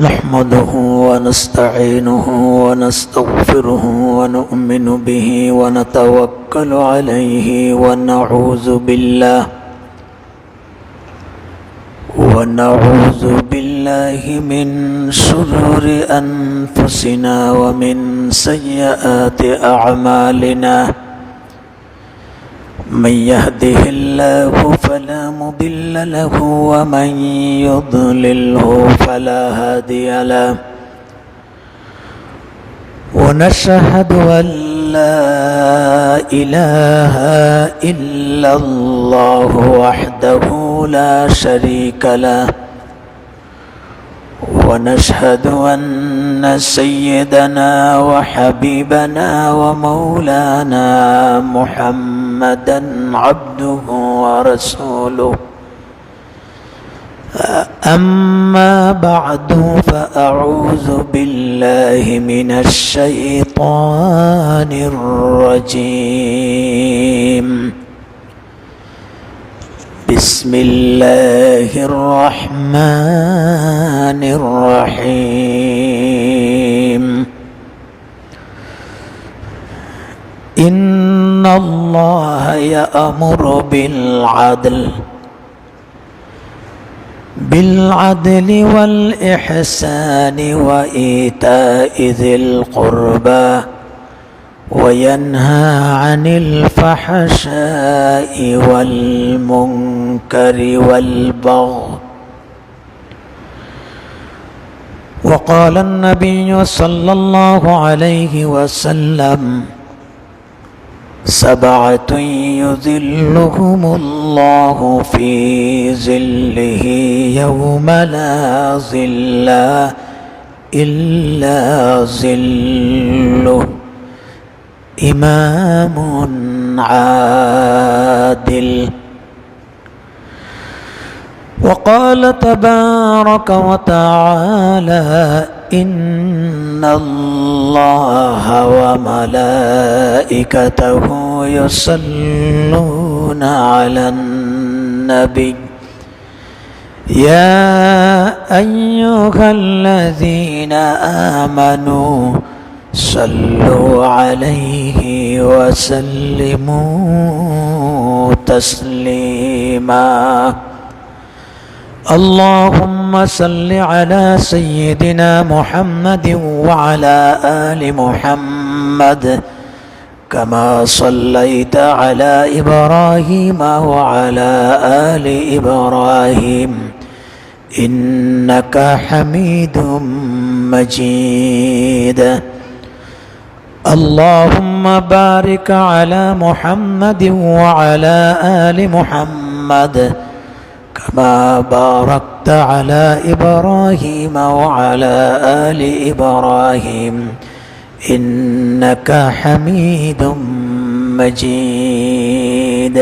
نحمده ونستعينه ونستغفره ونؤمن به ونتوكل عليه ونعوذ بالله من شرور أنفسنا ومن سيئات أعمالنا. من يهده الله فلا مضل له ومن يضلله فلا هادي له. ونشهد أن لا إله إلا الله وحده لا شريك له. ونشهد أن سيدنا وحبيبنا ومولانا محمدا عبده ورسوله. أما بعد فأعوذ بالله من الشيطان الرجيم. بسم الله الرحمن الرحيم. إن الله يأمر بالعدل والإحسان وإيتاء ذي القربى وينهى عن الفحشاء والمنكر والبغي. وقال النبي صلى الله عليه وسلم: 7 يظلهم الله في ظله يوم لا ظل إلا ظله: إمام عادل. وقال تبارك وتعالى: إن الله وملائكته يصلون على النبي يا أيها الذين آمنوا صلوا عليه وسلموا تسليما. اللهم صل على سيدنا محمد وعلى آل محمد كما صليت على إبراهيم وعلى آل إبراهيم إنك حميد مجيد. اللهم بارك على محمد وعلى آل محمد كما باركت على إبراهيم وعلى آل إبراهيم إنك حميد مجيد.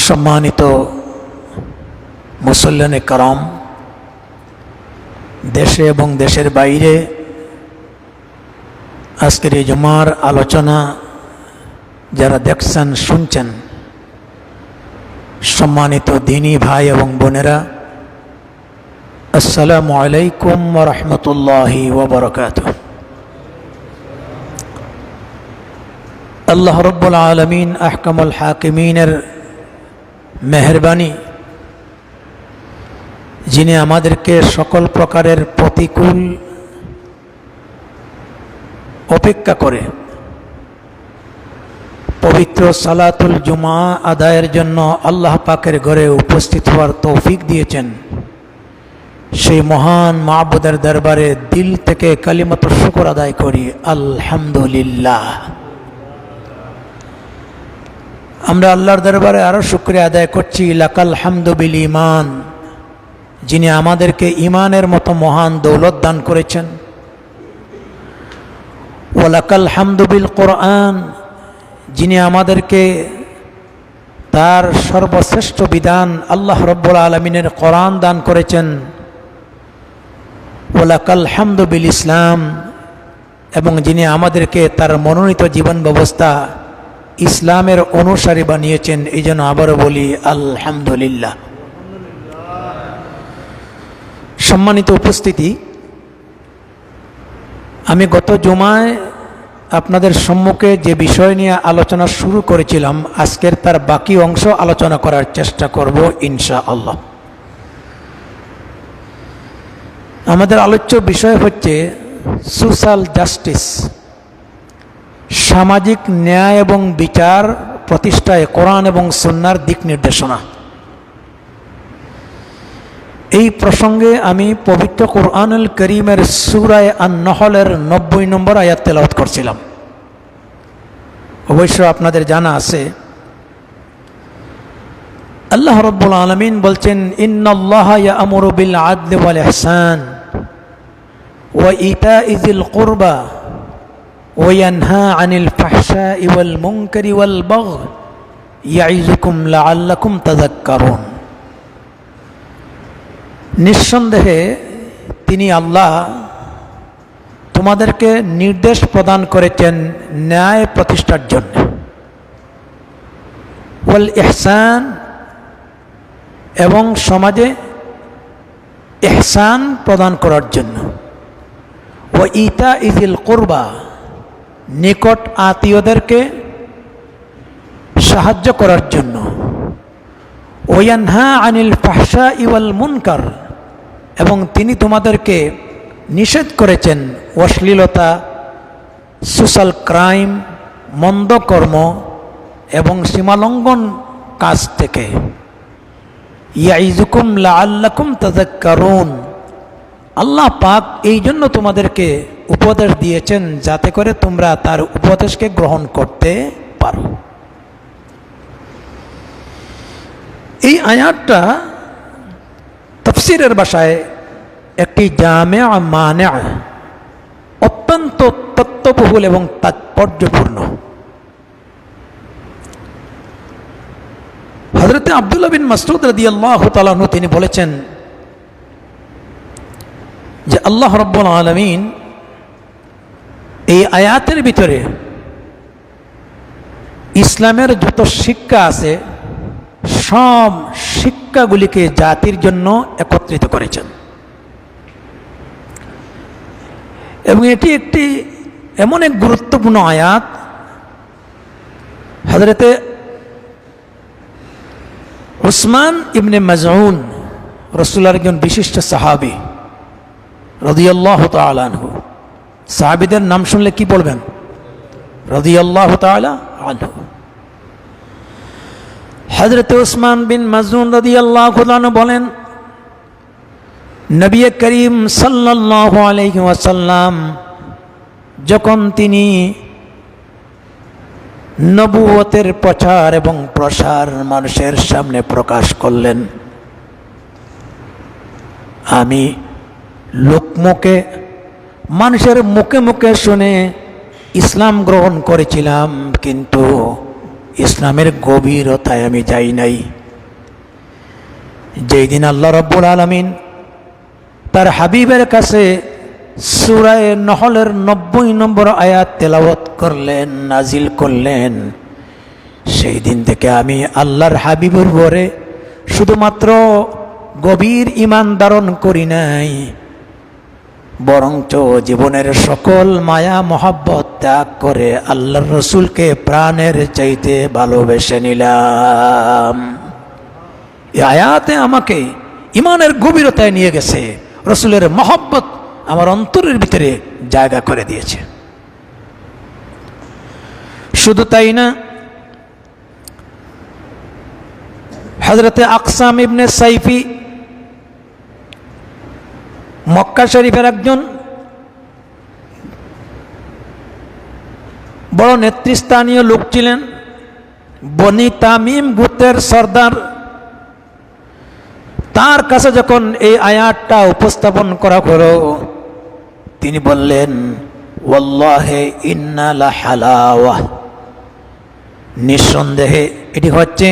সম্মানিত মুসল্লিয়ানে کرام, দেশে এবং দেশের বাইরে আজকের এই জুমার আলোচনা যারা দেখছেন শুনছেন, সম্মানিত দিনী ভাই এবং বোনেরা, আসসালামু আলাইকুম ওয়া রাহমাতুল্লাহি ওয়া বারাকাতুহু। আল্লাহ রাব্বুল আলামিন আহকামুল হাকিমিনের মেহেরবানি, যিনি আমাদেরকে সকল প্রকারের প্রতিকূল অপেক্ষা করে পবিত্র সালাতুল জুমা আদায়ের জন্য আল্লাহ পাকের ঘরে উপস্থিত হওয়ার তৌফিক দিয়েছেন, সেই মহান মাবুদের দরবারে দিল থেকে কালিমাতুর শুকর আদায় করি, আলহামদুলিল্লাহ। আমরা আল্লাহর দরবারে আরো শুকরিয়া আদায় করছি, লাকাল হামদু বিল ঈমান, যিনি আমাদেরকে ঈমানের মতো মহান দৌলত দান করেছেন। ওয়া লাকাল হামদু বিল কোরআন, যিনি আমাদেরকে তার সর্বশ্রেষ্ঠ বিধান আল্লাহ রাব্বুল আলামিনের কোরআন দান করেছেন। ওয়া লাকাল হামদু বিল ইসলাম, এবং যিনি আমাদেরকে তার মনোনীত জীবন ব্যবস্থা ইসলামের অনুসারী বানিয়েছেন। এই জন্য আবারও বলি আলহামদুলিল্লাহ। সম্মানিত উপস্থিতি, আমি গত জুমায় আপনাদের সম্মুখে যে বিষয় নিয়ে আলোচনা শুরু করেছিলাম, আজকের তার বাকি অংশ আলোচনা করার চেষ্টা করব ইনশাআল্লাহ। আমাদের আলোচ্য বিষয় হচ্ছে সোশ্যাল জাস্টিস, সামাজিক ন্যায় এবং বিচার প্রতিষ্ঠায় কোরআন এবং সুন্নাহর দিক নির্দেশনা। এই প্রসঙ্গে আমি পবিত্র কোরআনুল কারীমের সূরা আন-নহলের 90 নম্বর আয়াত তেলাওয়াত করছিলাম। অবশ্য আপনাদের জানা আছে, আল্লাহ রাব্বুল আলামিন বলছেন, ইন্নাল্লাহা ইয়া'মুরু বিল আদলি ওয়াল ইহসান ওয়া ইতা'i যিল কুরবা ওয়া ইয়ানহা আনিল ফাহশাই ওয়াল মুনকারি ওয়াল বাগই ইয়া'iযুকুম লা'আল্লাকুম তাযাক্কারুন। নিঃসন্দেহে তিনি আল্লাহ তোমাদেরকে নির্দেশ প্রদান করেছেন ন্যায় প্রতিষ্ঠার জন্য, ওয়াল ইহসান এবং সমাজে ইহসান প্রদান করার জন্য, ওয়া ইতা'i যিল কুরবা নিকট আত্মীয়দেরকে সাহায্য করার জন্য, ওয়া ইয়ানহা আনিল ফাহশাই ওয়াল মুনকার এবং তিনি তোমাদেরকে নিষেধ করেছেন অশ্লীলতা, সোশ্যাল ক্রাইম, মন্দ কর্ম এবং সীমালঙ্ঘন কাজ থেকে। ইয়া'iযুকুম লা'আল্লাকুম তাযাক্কারুন, আল্লাহ পাক এই জন্য তোমাদেরকে উপদেশ দিয়েছেন যাতে করে তোমরা তার উপদেশকে গ্রহণ করতে পারো। এই আয়াতটা তাফসীরের ভাষায় একটি জামে' মানে, অত্যন্ত তত্ত্ববহুল এবং তাৎপর্যপূর্ণ। হযরত আব্দুল্লাহ বিন মাসউদ রাদিয়াল্লাহু তাআলা আনহু তিনি বলেছেন যে আল্লাহ রাব্বুল আলামিন এই আয়াতের ভিতরে ইসলামের যত শিক্ষা আছে সব শিক্ষাগুলিকে জাতির জন্য একত্রিত করেছেন এবং এটি একটি এমন এক গুরুত্বপূর্ণ আয়াত। হযরতে উসমান ইবনে মাজউন রাসূলুল্লাহর একজন বিশিষ্ট সাহাবী রাদিয়াল্লাহু তাআলা আনহু। সাহাবীদের নাম শুনলে কি বলবেন? রাদিয়াল্লাহু তাআলা আনহু। হযরত উসমান বিন মাজউন রাদিয়াল্লাহু আনহু বলেন, নবী করিম সাল্লাল্লাহু আলাইহি ওয়াসাল্লাম যখন তিনি নবুয়তের প্রচার এবং প্রসার মানুষের সামনে প্রকাশ করলেন, আমি লোকমুখে মানুষের মুখে মুখে শুনে ইসলাম গ্রহণ করেছিলাম, কিন্তু ইসলামের গভীরতায় আমি যাই নাই। যেই দিন আল্লাহ রাব্বুল আলামিন তার হাবিবের কাছে সূরা নহলের 90 নম্বর আয়াত তেলাওয়াত করলেন, নাজিল করলেন, সেই দিন থেকে আমি আল্লাহর হাবিবের উপরে শুধুমাত্র গভীর ঈমান ধারণ করি নাই, বরঞ্চ জীবনের সকল মায়া মহব্বত ত্যাগ করে আল্লাহর রসুলকে প্রাণের চাইতে ভালোবেসে নিলাম। এই আয়াতে আমাকে ঈমানের গভীরতায় নিয়ে গেছে, রসুলের মহব্বত আমার অন্তরের ভিতরে জায়গা করে দিয়েছে। শুধু তাই না, হযরতে আকসাম ইবনে সাইফি মক্কা শরীফের একজন বড় নেতৃস্থানীয় লোক ছিলেন, বনি তামিম গোত্রের সর্দার। তার কাছে যখন এই আয়াতটা উপস্থাপন করা হলো, তিনি বললেন, ওয়াল্লাহি ইন্না লাহালাওয়া, নিঃসন্দেহে এটি হচ্ছে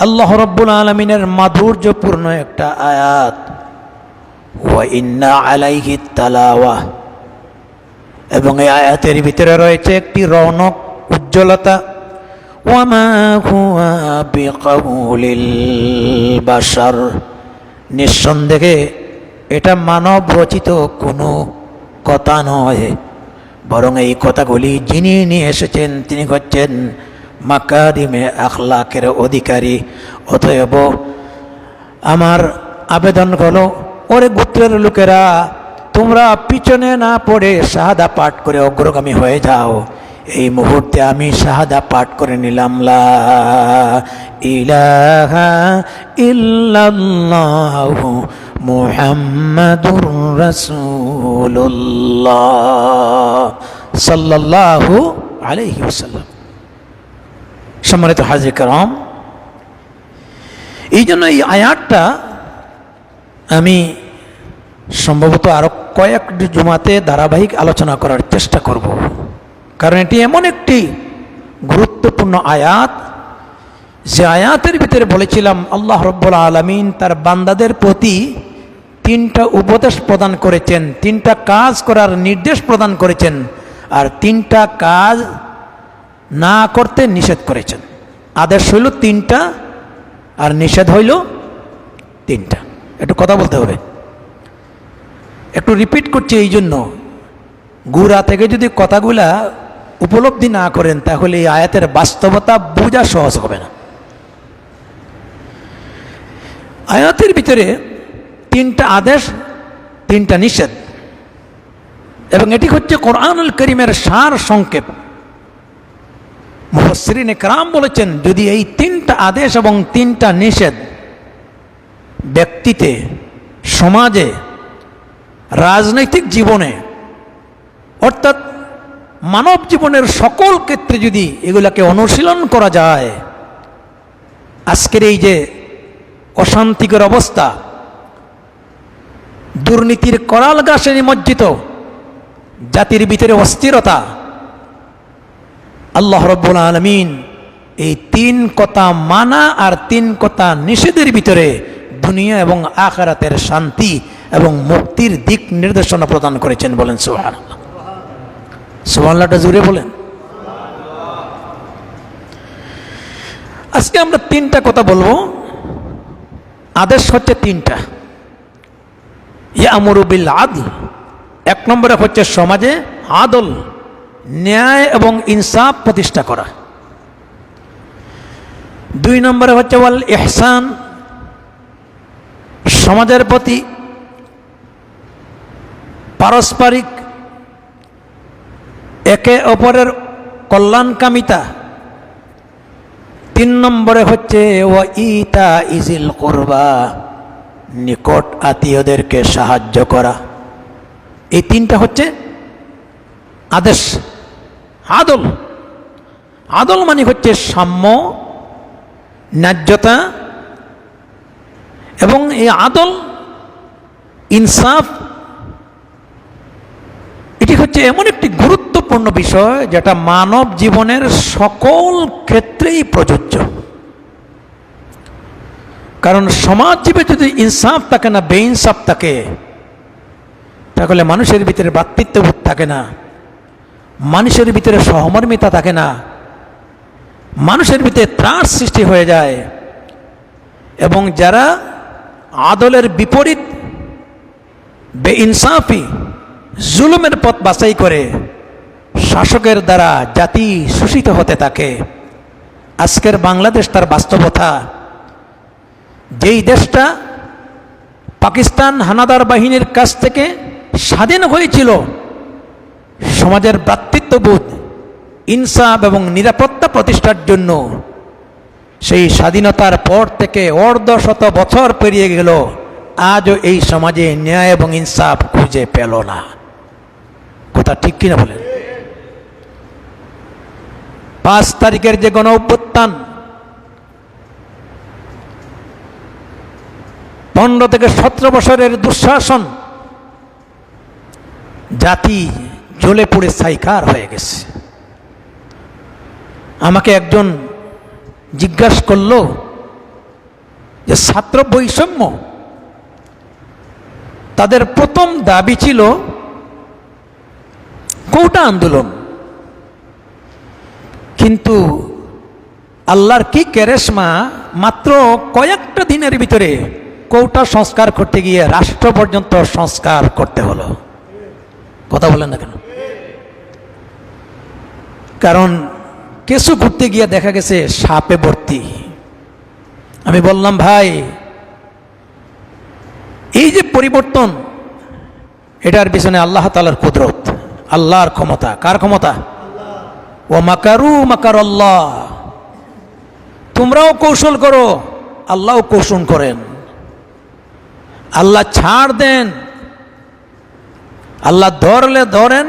আল্লাহ রাব্বুল আলামিনের মাধুর্যপূর্ণ একটা আয়াত। ওয়া ইন্না আলাইহি তালাওয়া, এবং এই আয়াতের ভিতরে রয়েছে একটি রৌনক, উজ্জ্বলতা। ওয়া মা হুয়া বিকাউলিল বাশার, নিঃসন্দেহে এটা মানব রচিত কোনো কথা নয়, বরং এই কথাগুলি যিনি নিয়ে এসেছেন তিনি হচ্ছেন মাকারিমে আখলাকের অধিকারী। অতএব আমার আবেদন হলো, ওরে গোত্রের লোকেরা, তোমরা পিছনে না পড়ে শাহাদা পাঠ করে অগ্রগামী হয়ে যাও। এই মুহূর্তে আমি শাহাদা পাঠ করে নিলাম, লা ইলাহা ইল্লাল্লাহু মুহাম্মাদুর রাসূলুল্লাহ সাল্লাল্লাহু আলাইহি ওয়াসাল্লাম। সম্মানিত হাজির کرام, এই জন্য এই আয়াতটা আমি সম্ভবত আরো কয়েকটি জুমাতে ধারাবাহিক আলোচনা করার চেষ্টা করব, কারণ এটি এমন একটি গুরুত্বপূর্ণ আয়াত যে আয়াতের ভিতরে বলেছিলাম আল্লাহ রাব্বুল আলামিন তার বান্দাদের প্রতি তিনটা উপদেশ প্রদান করেছেন, তিনটা কাজ করার নির্দেশ প্রদান করেছেন, আর তিনটা কাজ না করতে নিষেধ করেছেন। আদেশ হইল তিনটা আর নিষেধ হইল তিনটা। একটু কথা বলতে হবে, একটু রিপিট করছি এই জন্য, গুড়া থেকে যদি কথাগুলা উপলব্ধি না করেন তাহলে এই আয়াতের বাস্তবতা বোঝা সহজ হবে না। আয়াতের ভিতরে তিনটা আদেশ, তিনটা নিষেধ, এবং এটি হচ্ছে কোরআনুল কারীমের সার সংক্ষেপ। মুফাসসিরিনে কেরাম বলেছেন, যদি এই তিনটা আদেশ এবং তিনটা নিষেধ ব্যক্তিতে, সমাজে, রাজনৈতিক জীবনে, অর্থাৎ মানব জীবনের সকল ক্ষেত্রে যদি এগুলাকে অনুশীলন করা যায়, আজকের এই যে অশান্তিকর অবস্থা, দুর্নীতির করাল গাছে নিমজ্জিত জাতির ভিতরে অস্থিরতা, আল্লাহ রাব্বুল আলামিন এই তিন কথা মানা আর তিন কথা নিষেধের ভিতরে দুনিয়া এবং আখিরাতের শান্তি এবং মুক্তির দিক নির্দেশনা প্রদান করেছেন। বলেন সুবহানাল্লাহ। সুবহানাল্লাহটা জুড়ে বলেন। আজকে আমরা তিনটা কথা বলবো। আদেশ হচ্ছে তিনটা। ইয়ামুরু বিল আদল, এক নম্বরে হচ্ছে সমাজে আদল, ন্যায় এবং ইনসাফ প্রতিষ্ঠা করা। দুই নম্বরে হচ্ছে ওয়াল ইহসান, সমাজের প্রতি পারস্পরিক একে অপরের কল্যাণকামিতা। তিন নম্বরে হচ্ছে ওয়া ইতা ইজিল কুরবা, নিকট আত্মীয়দেরকে সাহায্য করা। এই তিনটা হচ্ছে আদেশ। আদল, আদল মানে হচ্ছে সাম্য, ন্যায্যতা, এবং এই আদল, ইনসাফ, এটি হচ্ছে এমন একটি গুরুত্বপূর্ণ বিষয় যেটা মানব জীবনের সকল ক্ষেত্রেই প্রযোজ্য। কারণ সমাজ জীবে যদি ইনসাফ থাকে না, বেইনসাফ থাকে, তাহলে মানুষের ভিতরে ভ্রাতৃত্ববোধ থাকে না, মানুষের ভিতরে সহমর্মিতা থাকে না, মানুষের ভিতরে ত্রাস সৃষ্টি হয়ে যায়। এবং যারা আদলের বিপরীত বেইনসাফি, জুলুমের পথ বাছাই করে, শাসকের দ্বারা জাতি শোষিত হতে থাকে। আজকের বাংলাদেশ তার বাস্তবতা। যেই দেশটা পাকিস্তান হানাদার বাহিনীর কাছ থেকে স্বাধীন হয়েছিল, সমাজের ভ্রাতৃত্ববোধ, ইনসাফ এবং নিরাপত্তা প্রতিষ্ঠার জন্য, সেই স্বাধীনতার পর থেকে অর্ধশত বছর পেরিয়ে গেল, আজও এই সমাজে ন্যায় এবং ইনসাফ খুঁজে পেল না। কথা ঠিক কিনা বলেন? 5 তারিখের যে গণ অভ্যুত্থান, 15 থেকে 17 বছরের দুঃশাসন, জাতি জ্বলে পুড়ে ছাইকার হয়ে গেছে। আমাকে একজন জিজ্ঞাসা করল যে ছাত্র বৈষম্য, তাদের প্রথম দাবি ছিল কোটা আন্দোলন, কিন্তু আল্লাহর কি কেরেশমা, মাত্র কয়েকটা দিনের ভিতরে কৌটা সংস্কার করতে গিয়ে রাষ্ট্র পর্যন্ত সংস্কার করতে হলো। কথা বলেন না কেন? কারণ কিছু ঘুরতে গিয়ে দেখা গেছে সাপে ভর্তি। আমি বললাম, ভাই এই যে পরিবর্তন, এটার পিছনে আল্লাহ তাআলার কুদরত, আল্লাহর ক্ষমতা। কার ক্ষমতা? ও মাকারু মাকার আল্লাহ, তোমরাও কৌশল করো, আল্লাহও কৌশল করেন। আল্লাহ ছাড় দেন, আল্লাহ ধরলে ধরেন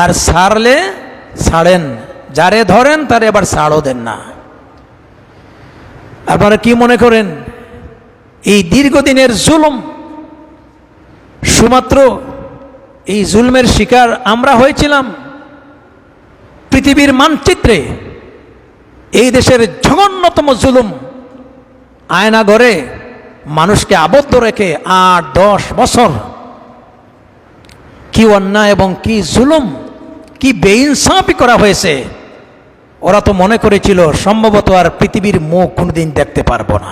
আর ছাড়লে ছাড়েন, যারে ধরেন তারে আবার ছাড়ও দেন না। আপনারা কি মনে করেন এই দীর্ঘদিনের জুলুম, শুধুমাত্র এই জুলমের শিকার আমরা হয়েছিলাম? পৃথিবীর মানচিত্রে এই দেশের জঘন্যতম জুলুম, আয়নাঘরে মানুষকে আবদ্ধ রেখে 8-10 বছর, কি অন্যায় এবং কি জুলুম, কি বেইনসাফি করা হয়েছে। ওরা তো মনে করেছিল সম্ভবত আর পৃথিবীর মুখ কোনোদিন দেখতে পারবো না।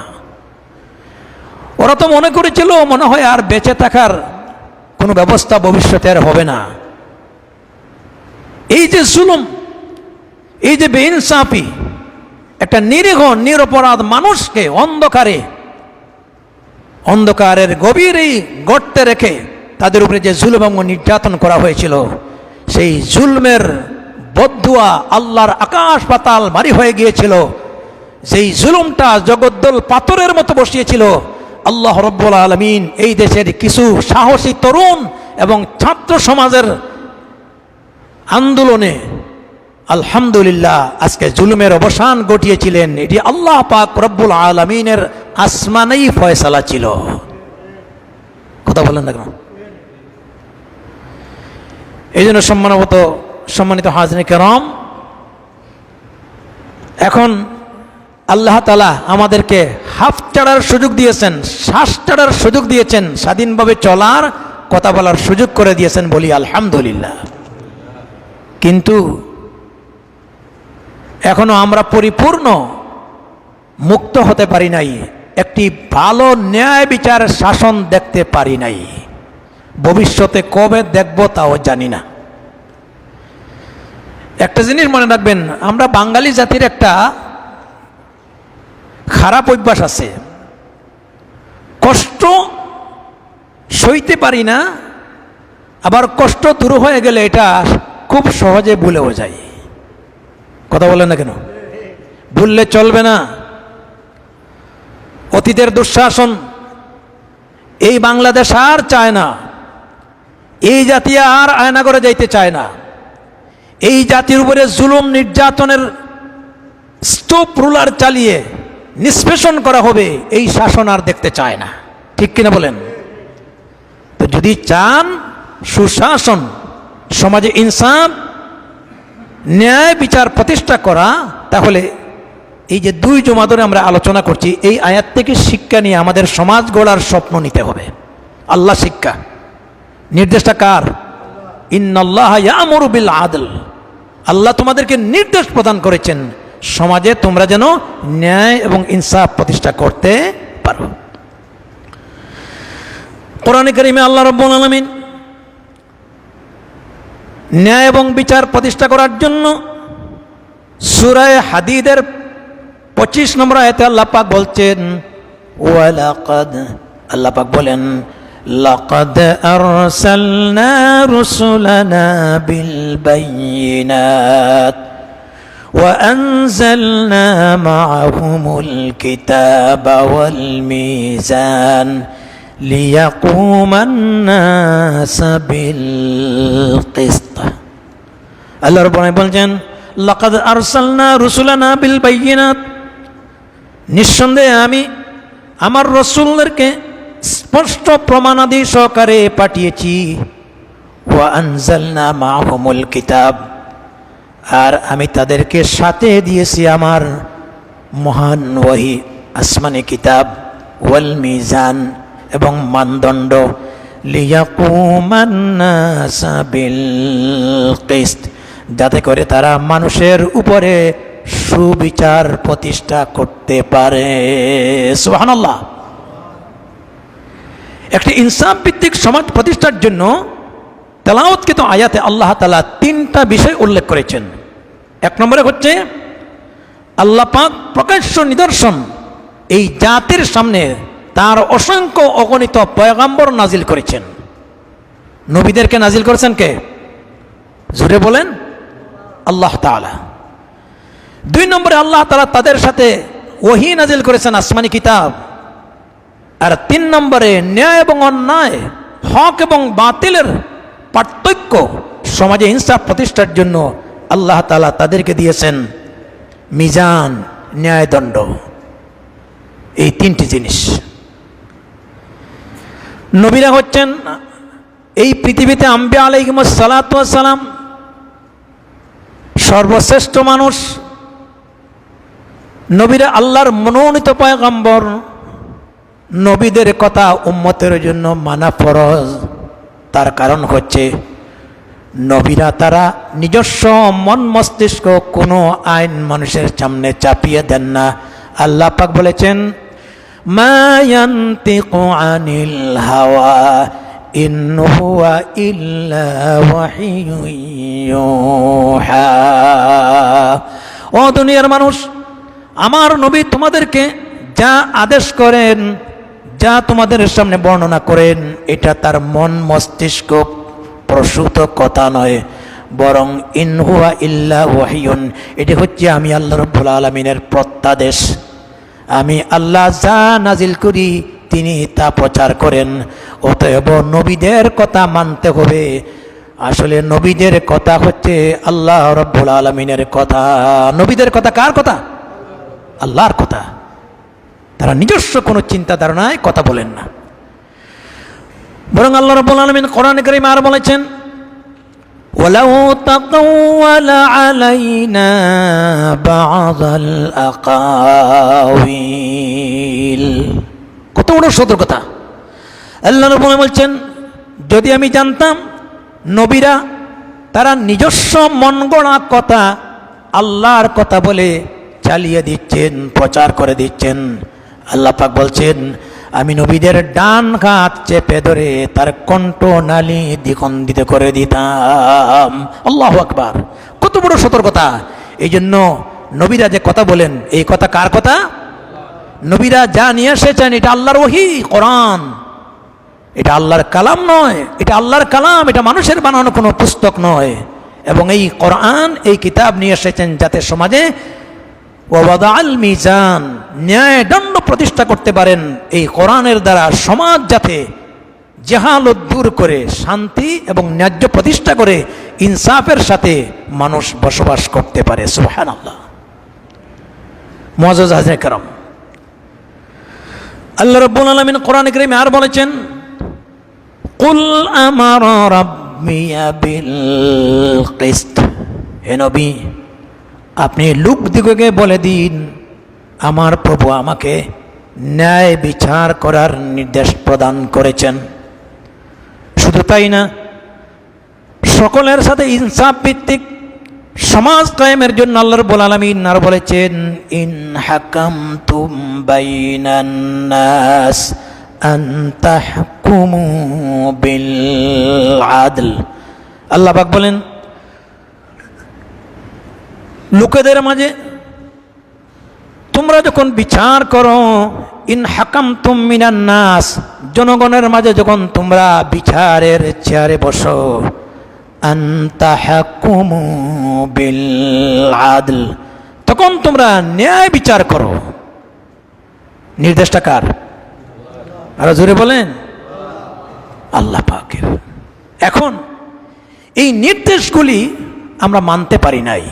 ওরা তো মনে করেছিল মনে হয় আর বেঁচে থাকার কোনো ব্যবস্থা ভবিষ্যতে আর হবে না। এই যে জুলুম, এই যে বেইনসাফি, একটা নিরীহ নিরপরাধ মানুষকে অন্ধকারের গভীর এই গর্তে রেখে তাদের উপরে যে জুলুম এবং নির্যাতন করা হয়েছিল, সেই জুলমের বদদুয়া আল্লাহর আকাশ পাতাল ভারী হয়ে গিয়েছিল। সেই জুলুমটা জগদ্দল পাথরের মতো বসিয়েছিল। আল্লাহ রব্বুল আলামিন এই দেশের কিছু সাহসী তরুণ এবং ছাত্র সমাজের আন্দোলনে আলহামদুলিল্লাহ আজকে জুলুমের অবসান ঘটিয়েছিলেন। এটি আল্লাহ পাক রব্বুল আলামিনের আসমানেই ফয়সালা ছিল। কথা বলেন না কেন? এই জন্য সম্মানিত হাজরিন কেরাম, এখন আল্লাহ তাআলা আমাদেরকে হাফ ছাড়ার সুযোগ দিয়েছেন, শ্বাস ছাড়ার সুযোগ দিয়েছেন, স্বাধীনভাবে চলার কথা বলার সুযোগ করে দিয়েছেন, বলি আলহামদুলিল্লাহ। কিন্তু এখনো আমরা পরিপূর্ণ মুক্ত হতে পারি নাই, একটি ভালো ন্যায় বিচার শাসন দেখতে পারি নাই। ভবিষ্যতে কবে দেখব তাও জানি না। একটা জিনিস মনে রাখবেন, আমরা বাঙালি জাতির একটা খারাপ অভ্যাস আছে, কষ্ট সইতে পারি না, আবার কষ্ট দূর হয়ে গেলে এটা খুব সহজে ভুলেও যায়। কথা বলেন না কেন? ভুললে চলবে না। অতীতের দুঃশাসন এই বাংলাদেশ আর চায় না, এই জাতি আর আয়না করে যাইতে চায় না। এই জাতির উপরে জুলুম নির্যাতনের স্তূপ রুলার চালিয়ে নিষ্পেষণ করা হবে, এই শাসন আর দেখতে চায় না। ঠিক কিনা বলেন? তো যদি চান সুশাসন, সমাজে ইনসাফ, ন্যায় বিচার প্রতিষ্ঠা করা, তাহলে এই যে 2 জুমা ধরে আমরা আলোচনা করছি, এই আয়াত থেকে শিক্ষা নিয়ে আমাদের সমাজ গড়ার স্বপ্ন নিতে হবে। আল্লাহ শিক্ষা, নির্দেশটা কার? ইন্নাল্লাহা ইয়ামুরু বিল আদল, আল্লাহ তোমাদেরকে নির্দেশ প্রদান করেছেন সমাজে তোমরা যেন ন্যায় এবং ইনসাফ প্রতিষ্ঠা করতে পারো। কোরআনে কারিমে আল্লাহ রাব্বুল আলামিন ন্যায় এবং বিচার প্রতিষ্ঠা করার জন্য সূরা হাদীদের 25 নম্বর আয়াতে আল্লাহ পাক বলছেন, ওয়ালাকাদ, আল্লাহ পাক বলেন, লাকাদ আরসালনা রুসুলানা বিল বাইয়িনাত ওয়া আনজালনা মাআহুমুল কিতাবা ওয়াল মিজান লিয়াকুমান নাস বিল কিসত। আল্লাহ রাব্বুল আলামিন বলছেন, লাকাদ আরসালনা রুসুলানা বিল বাইয়িনাত, নিঃসন্দেহে আমি আমার রসুলদেরকে স্পষ্ট প্রমাণাদি সহকারে পাঠিয়েছি। ওয়া আনজালনা মাআহুমুল কিতাব, আর আমি তাদেরকে সাথে দিয়েছি আমার মহান ওয়াহি আসমানি কিতাব, ওয়াল মিজান, এবং মানদণ্ড, লিয়াকুমান নাস বিল কিসত, যাতে করে তারা মানুষের উপরে সুবিচার প্রতিষ্ঠা করতে পারে। সুবহানাল্লাহ। একটি ইনসাফ ভিত্তিক সমাজ প্রতিষ্ঠার জন্য তেলাওয়াতকৃত আয়াতে আল্লাহ তাআলা তিনটা বিষয় উল্লেখ করেছেন। এক নম্বরে হচ্ছে আল্লাহ পাক প্রকাশ্য নিদর্শন এই জাতির সামনে তার অসংখ্য অগণিত পয়গাম্বর নাজিল করেছেন। নবীদেরকে নাজিল করেছেন কে? জোরে বলেন, আল্লাহ তাআলা। দুই নম্বরে আল্লাহ তাআলা তাদের সাথে ওহী নাজিল করেছেন, আসমানি কিতাব। আর তিন নম্বরে ন্যায় এবং অন্যায়, হক এবং বাতিলের পার্থক্য সমাজে ইনসাফ প্রতিষ্ঠার জন্য আল্লাহ তাআলা তাদেরকে দিয়েছেন মিজান, ন্যায়দণ্ড। এই তিনটি জিনিস। নবীরা হচ্ছেন এই পৃথিবীতে আম্বিয়া আলাইহিমুস সালাতু ওয়াস সালাম সর্বশ্রেষ্ঠ মানুষ। নবীরা আল্লাহর মনোনীত পয়গম্বর। নবীদের কথা উম্মতের জন্য মানা ফরজ। তার কারণ হচ্ছে নবীরা তারা নিজস্ব মন মস্তিষ্ক কোনো আইন মানুষের সামনে চাপিয়ে দেন না। আল্লাহ পাক বলেছেন, মা ইয়ানতিকু আনিল হাওয়া ইন হুয়া ইল্লা ওয়াহিয়ুন ইউহা। ও দুনিয়ার মানুষ, আমার নবী তোমাদেরকে যা আদেশ করেন, যা তোমাদের সামনে বর্ণনা করেন, এটা তার মন মস্তিষ্ক প্রসূত কথা নয়, বরং ইন হুয়া ইল্লা ওয়াহিয়ুন, এটি হচ্ছে আমি আল্লাহ রাব্বুল আলামিনের প্রত্যাদেশ। আমি আল্লাহ যা নাজিল করি তিনি তা প্রচার করেন। অতএব নবীদের কথা মানতে হবে। আসলে নবীদের কথা হচ্ছে আল্লাহ রাব্বুল আলামিনের কথা। নবীদের কথা কার কথা? আল্লাহর কথা। তারা নিজস্ব কোনো চিন্তা ধারণায় কথা বলেন না, বরং আল্লাহ রাব্বুল আলামিন কোরআনে কারীমে আর বলেছেন, ওয়ালাউ তাকাওয়ালা আলাইনা বা'যাল আকাওয়িল। কত বড় সতর্কতা! আল্লাহ রাব্বুল আলামিন বলছেন, যদি আমি জানতাম নবীরা তারা নিজস্ব মন গড়া কথা আল্লাহর কথা বলে চালিয়ে দিচ্ছেন, প্রচার করে দিচ্ছেন, আল্লাহ পাক বলছেন আমি নবীদের ডান হাত চেপে ধরে তার কণ্ঠ নালী দ্বিখণ্ডিত করে দিতাম। আল্লাহু আকবার! কত বড় সতর্কতা! এই জন্য নবীরা যে কথা বলেন, এই কথা কার কথা? নবীরা যা নিয়ে এসেছেন এটা আল্লাহর ওহী, কোরআন। এটা আল্লাহর কালাম নয়, এটা আল্লাহর কালাম, এটা মানুষের বানানো কোনো পুস্তক নয়। এবং এই কোরআন, এই কিতাব নিয়ে এসেছেন যাতে সমাজে ওয়াদাআল মিজান, ন্যায় দণ্ড প্রতিষ্ঠা করতে পারেন। এই কোরআনের দ্বারা সমাজ যাতে জাহালত দূর করে শান্তি এবং ন্যায্য প্রতিষ্ঠা করে ইনসাফের সাথে মানুষ বসবাস করতে পারে। সুবহানাল্লাহ। মুআজ্জাজ হাজরায়ে কেরাম, আল্লাহ রাব্বুল আলামিন কোরআনে কারীমে আর বলেছেন, কুল আমারা রাব্বিয়া বিল কিসত। হে নবী, আপনি লোকদিগকে বলে দিন আমার প্রভু আমাকে ন্যায় বিচার করার নির্দেশ প্রদান করেছেন। শুধু তাই না, সকলের সাথে ইনসাফ ভিত্তিক সমাজ কায়েমের জন্য আল্লাহ রাব্বুল আলামিন আর বলেছেন, ইন হাকামতুম বাইনান নাস আন তাহকুমু বিল আদল। আল্লাহ পাক বলেন, লোকেদের মাঝে তোমরা যখন বিচার করো, ইন হাকামতুম মিনান নাস, জনগণের মাঝে যখন তোমরা বিচারের চেয়ারে বসো, আন তাহকুমু বিল আদল, তখন তোমরা ন্যায় বিচার করো। নির্দেশটা কার? আরো জোরে বলেন, আল্লাহ পাকের। এখন এই নির্দেশগুলি আমরা মানতে পারি নাই।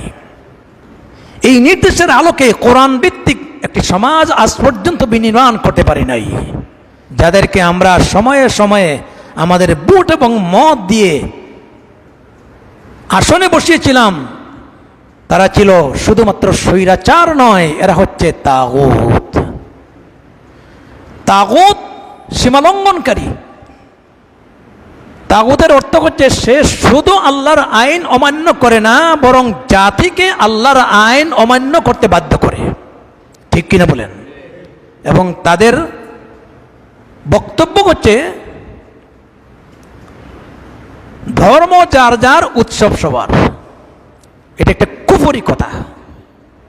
এই নির্দেশের আলোকে কোরআন ভিত্তিক একটি সমাজ আজ পর্যন্ত বিনির্মাণ করতে পারি নাই। যাদেরকে আমরা সময়ে সময়ে আমাদের বুট এবং মত দিয়ে আসনে বসিয়েছিলাম, তারা ছিল শুধুমাত্র স্বৈরাচার নয়, এরা হচ্ছে তাগুত। তাগুত সীমালঙ্ঘনকারী। তাগুতের অর্থ হচ্ছে সে শুধু আল্লাহর আইন অমান্য করে না, বরং জাতিকে আল্লাহর আইন অমান্য করতে বাধ্য করে। ঠিক কিনা বলেন? এবং তাদের বক্তব্য হচ্ছে ধর্ম যার যার, উৎসব সবার। এটা একটা কুফরি কথা।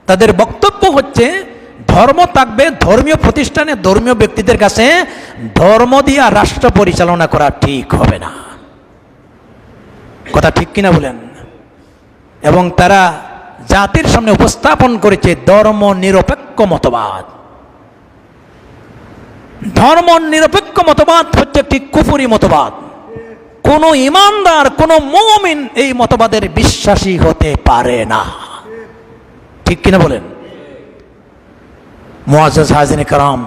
তাদের বক্তব্য হচ্ছে ধর্ম থাকবে ধর্মীয় প্রতিষ্ঠানে, ধর্মীয় ব্যক্তিদের কাছে, ধর্ম দিয়ে রাষ্ট্র পরিচালনা করা ঠিক হবে না। কথা ঠিক কিনা বলেন? এবং তারা জাতির সামনে উপস্থাপন করেছে ধর্ম নিরপেক্ষ মতবাদ। ধর্ম নিরপেক্ষ মতবাদ হচ্ছে একটি কুফরি মতবাদ। কোন ইমানদার, কোন মুমিন এই মতবাদের বিশ্বাসী হতে পারে না। ঠিক কিনা বলেন? মুআজ্জাজ হাজিরিন কিরাম,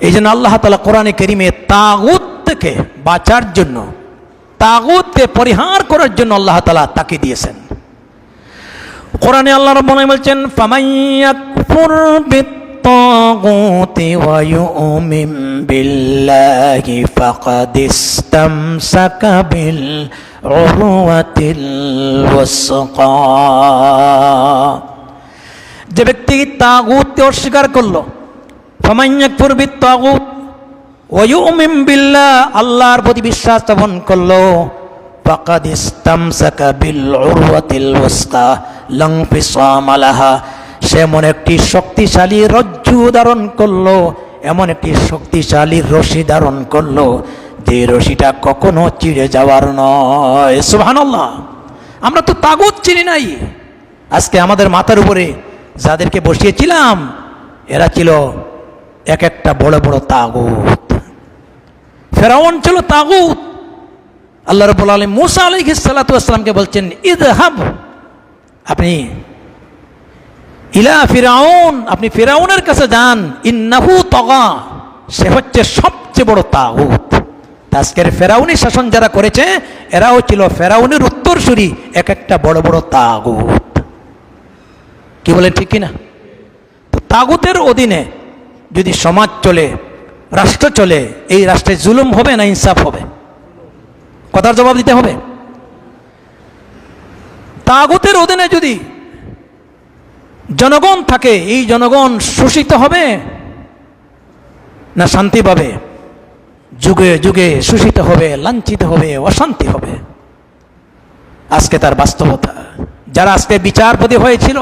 এই জন্য আল্লাহ তাআলা কোরআনে কারীমে তাগুত থেকে বাঁচার জন্য, তাগুতকে পরিহার করার জন্য আল্লাহ তাআলা তাকিদ দিয়েছেন। কোরআনে আল্লাহ রাব্বুল আলামিন বলছেন, ফামান ইয়াকফুর বিত্তাগুতি ওয়া ইউমিন বিল্লাহি ফাকাদ ইসতামসাকা বিল উরওয়াতিল ওয়াসকা। যে ব্যক্তি তাগুতকে অস্বীকার করলো, ফামান ইয়াকফুর বিত্তাগুত ওয়া ইউমিন বিল্লাহ, আল্লাহর প্রতি বিশ্বাস স্থাপন করলো, ফাকাদ ইসতামসাকা বিল উরওয়াতিল ওয়াসকা লা ইনফিসামা লাহা, সে এমন একটি শক্তিশালী রজ্জু ধারণ করলো, এমন একটি শক্তিশালী রশি ধারণ করলো যে রশিটা কখনো ছিঁড়ে যাওয়ার নয়। সুবহানাল্লাহ। আমরা তো তাগুত চিনি নাই। আজকে আমাদের মাথার উপরে যাদেরকে বসিয়েছিলাম এরা ছিল এক একটা বড় বড় তাগুত। ফেরাউন ছিল তাগুত। আল্লাহ রাব্বুল আলামিন মূসা আলাইহিস সালাতু ওয়াস সালামকে বলছেন, ইযহাব, আপনি ইলা ফিরাউন, আপনি ফিরাউনের কাছে যান, ইন্নাহু তাগা, সে হচ্ছে সবচেয়ে বড় তাগুত। আজকের ফেরাউনি শাসন যারা করেছে এরাও ছিল ফেরাউনের উত্তরসূরি, এক একটা বড় বড় তাগুত। কি বলেন ঠিক কিনা? তো তাগুতের অধীনে যদি সমাজ চলে, রাষ্ট্র চলে, এই রাষ্ট্রে জুলুম হবে না ইনসাফ হবে? কথার জবাব দিতে হবে। তাগুতের অধীনে যদি জনগণ থাকে, এই জনগণ শোষিত হবে না শান্তি পাবে? যুগে যুগে শোষিত হবে, লাঞ্ছিত হবে, অশান্তি হবে। আজকে তার বাস্তবতা। যারা আজকে বিচারপতি হয়েছিল,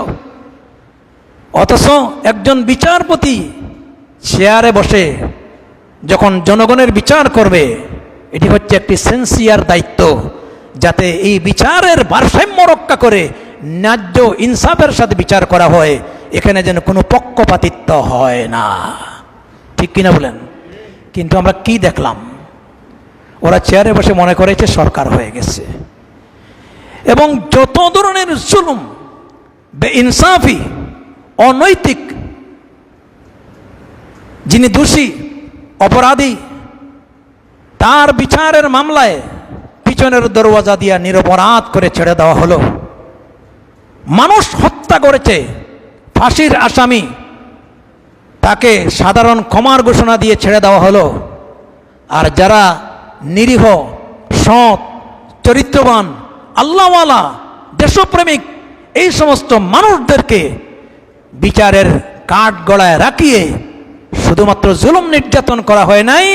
অথচ একজন বিচারপতি চেয়ারে বসে যখন জনগণের বিচার করবে, এটি হচ্ছে একটি সিনসিয়ার দায়িত্ব, যাতে এই বিচারের ভারসাম্য রক্ষা করে ন্যায্য ইনসাফের সাথে বিচার করা হয়, এখানে যেন কোনো পক্ষপাতিত্ব হয় না। ঠিক কিনা বলেন? কিন্তু আমরা কি দেখলাম? ওরা চেয়ারে বসে মনে করেছে সরকার হয়ে গেছে, এবং যত ধরনের জুলুম, বেইনসাফি, অনৈতিক, যিনি দোষী, অপরাধী, তার বিচারের মামলায় পিছনের দরওয়াজা দিয়ে নিরপরাধ করে ছেড়ে দেওয়া হলো। মানুষ হত্যা করেছে, ফাঁসির আসামি, তাকে সাধারণ ক্ষমার ঘোষণা দিয়ে ছেড়ে দেওয়া হলো। আর যারা নিরীহ, সৎ, চরিত্রবান, আল্লাহওয়ালা, দেশপ্রেমিক, এই সমস্ত মানুষদেরকে বিচারের কাঠ গড়ায় রাখিয়ে শুধুমাত্র জুলুম নির্যাতন করা হয় নাই,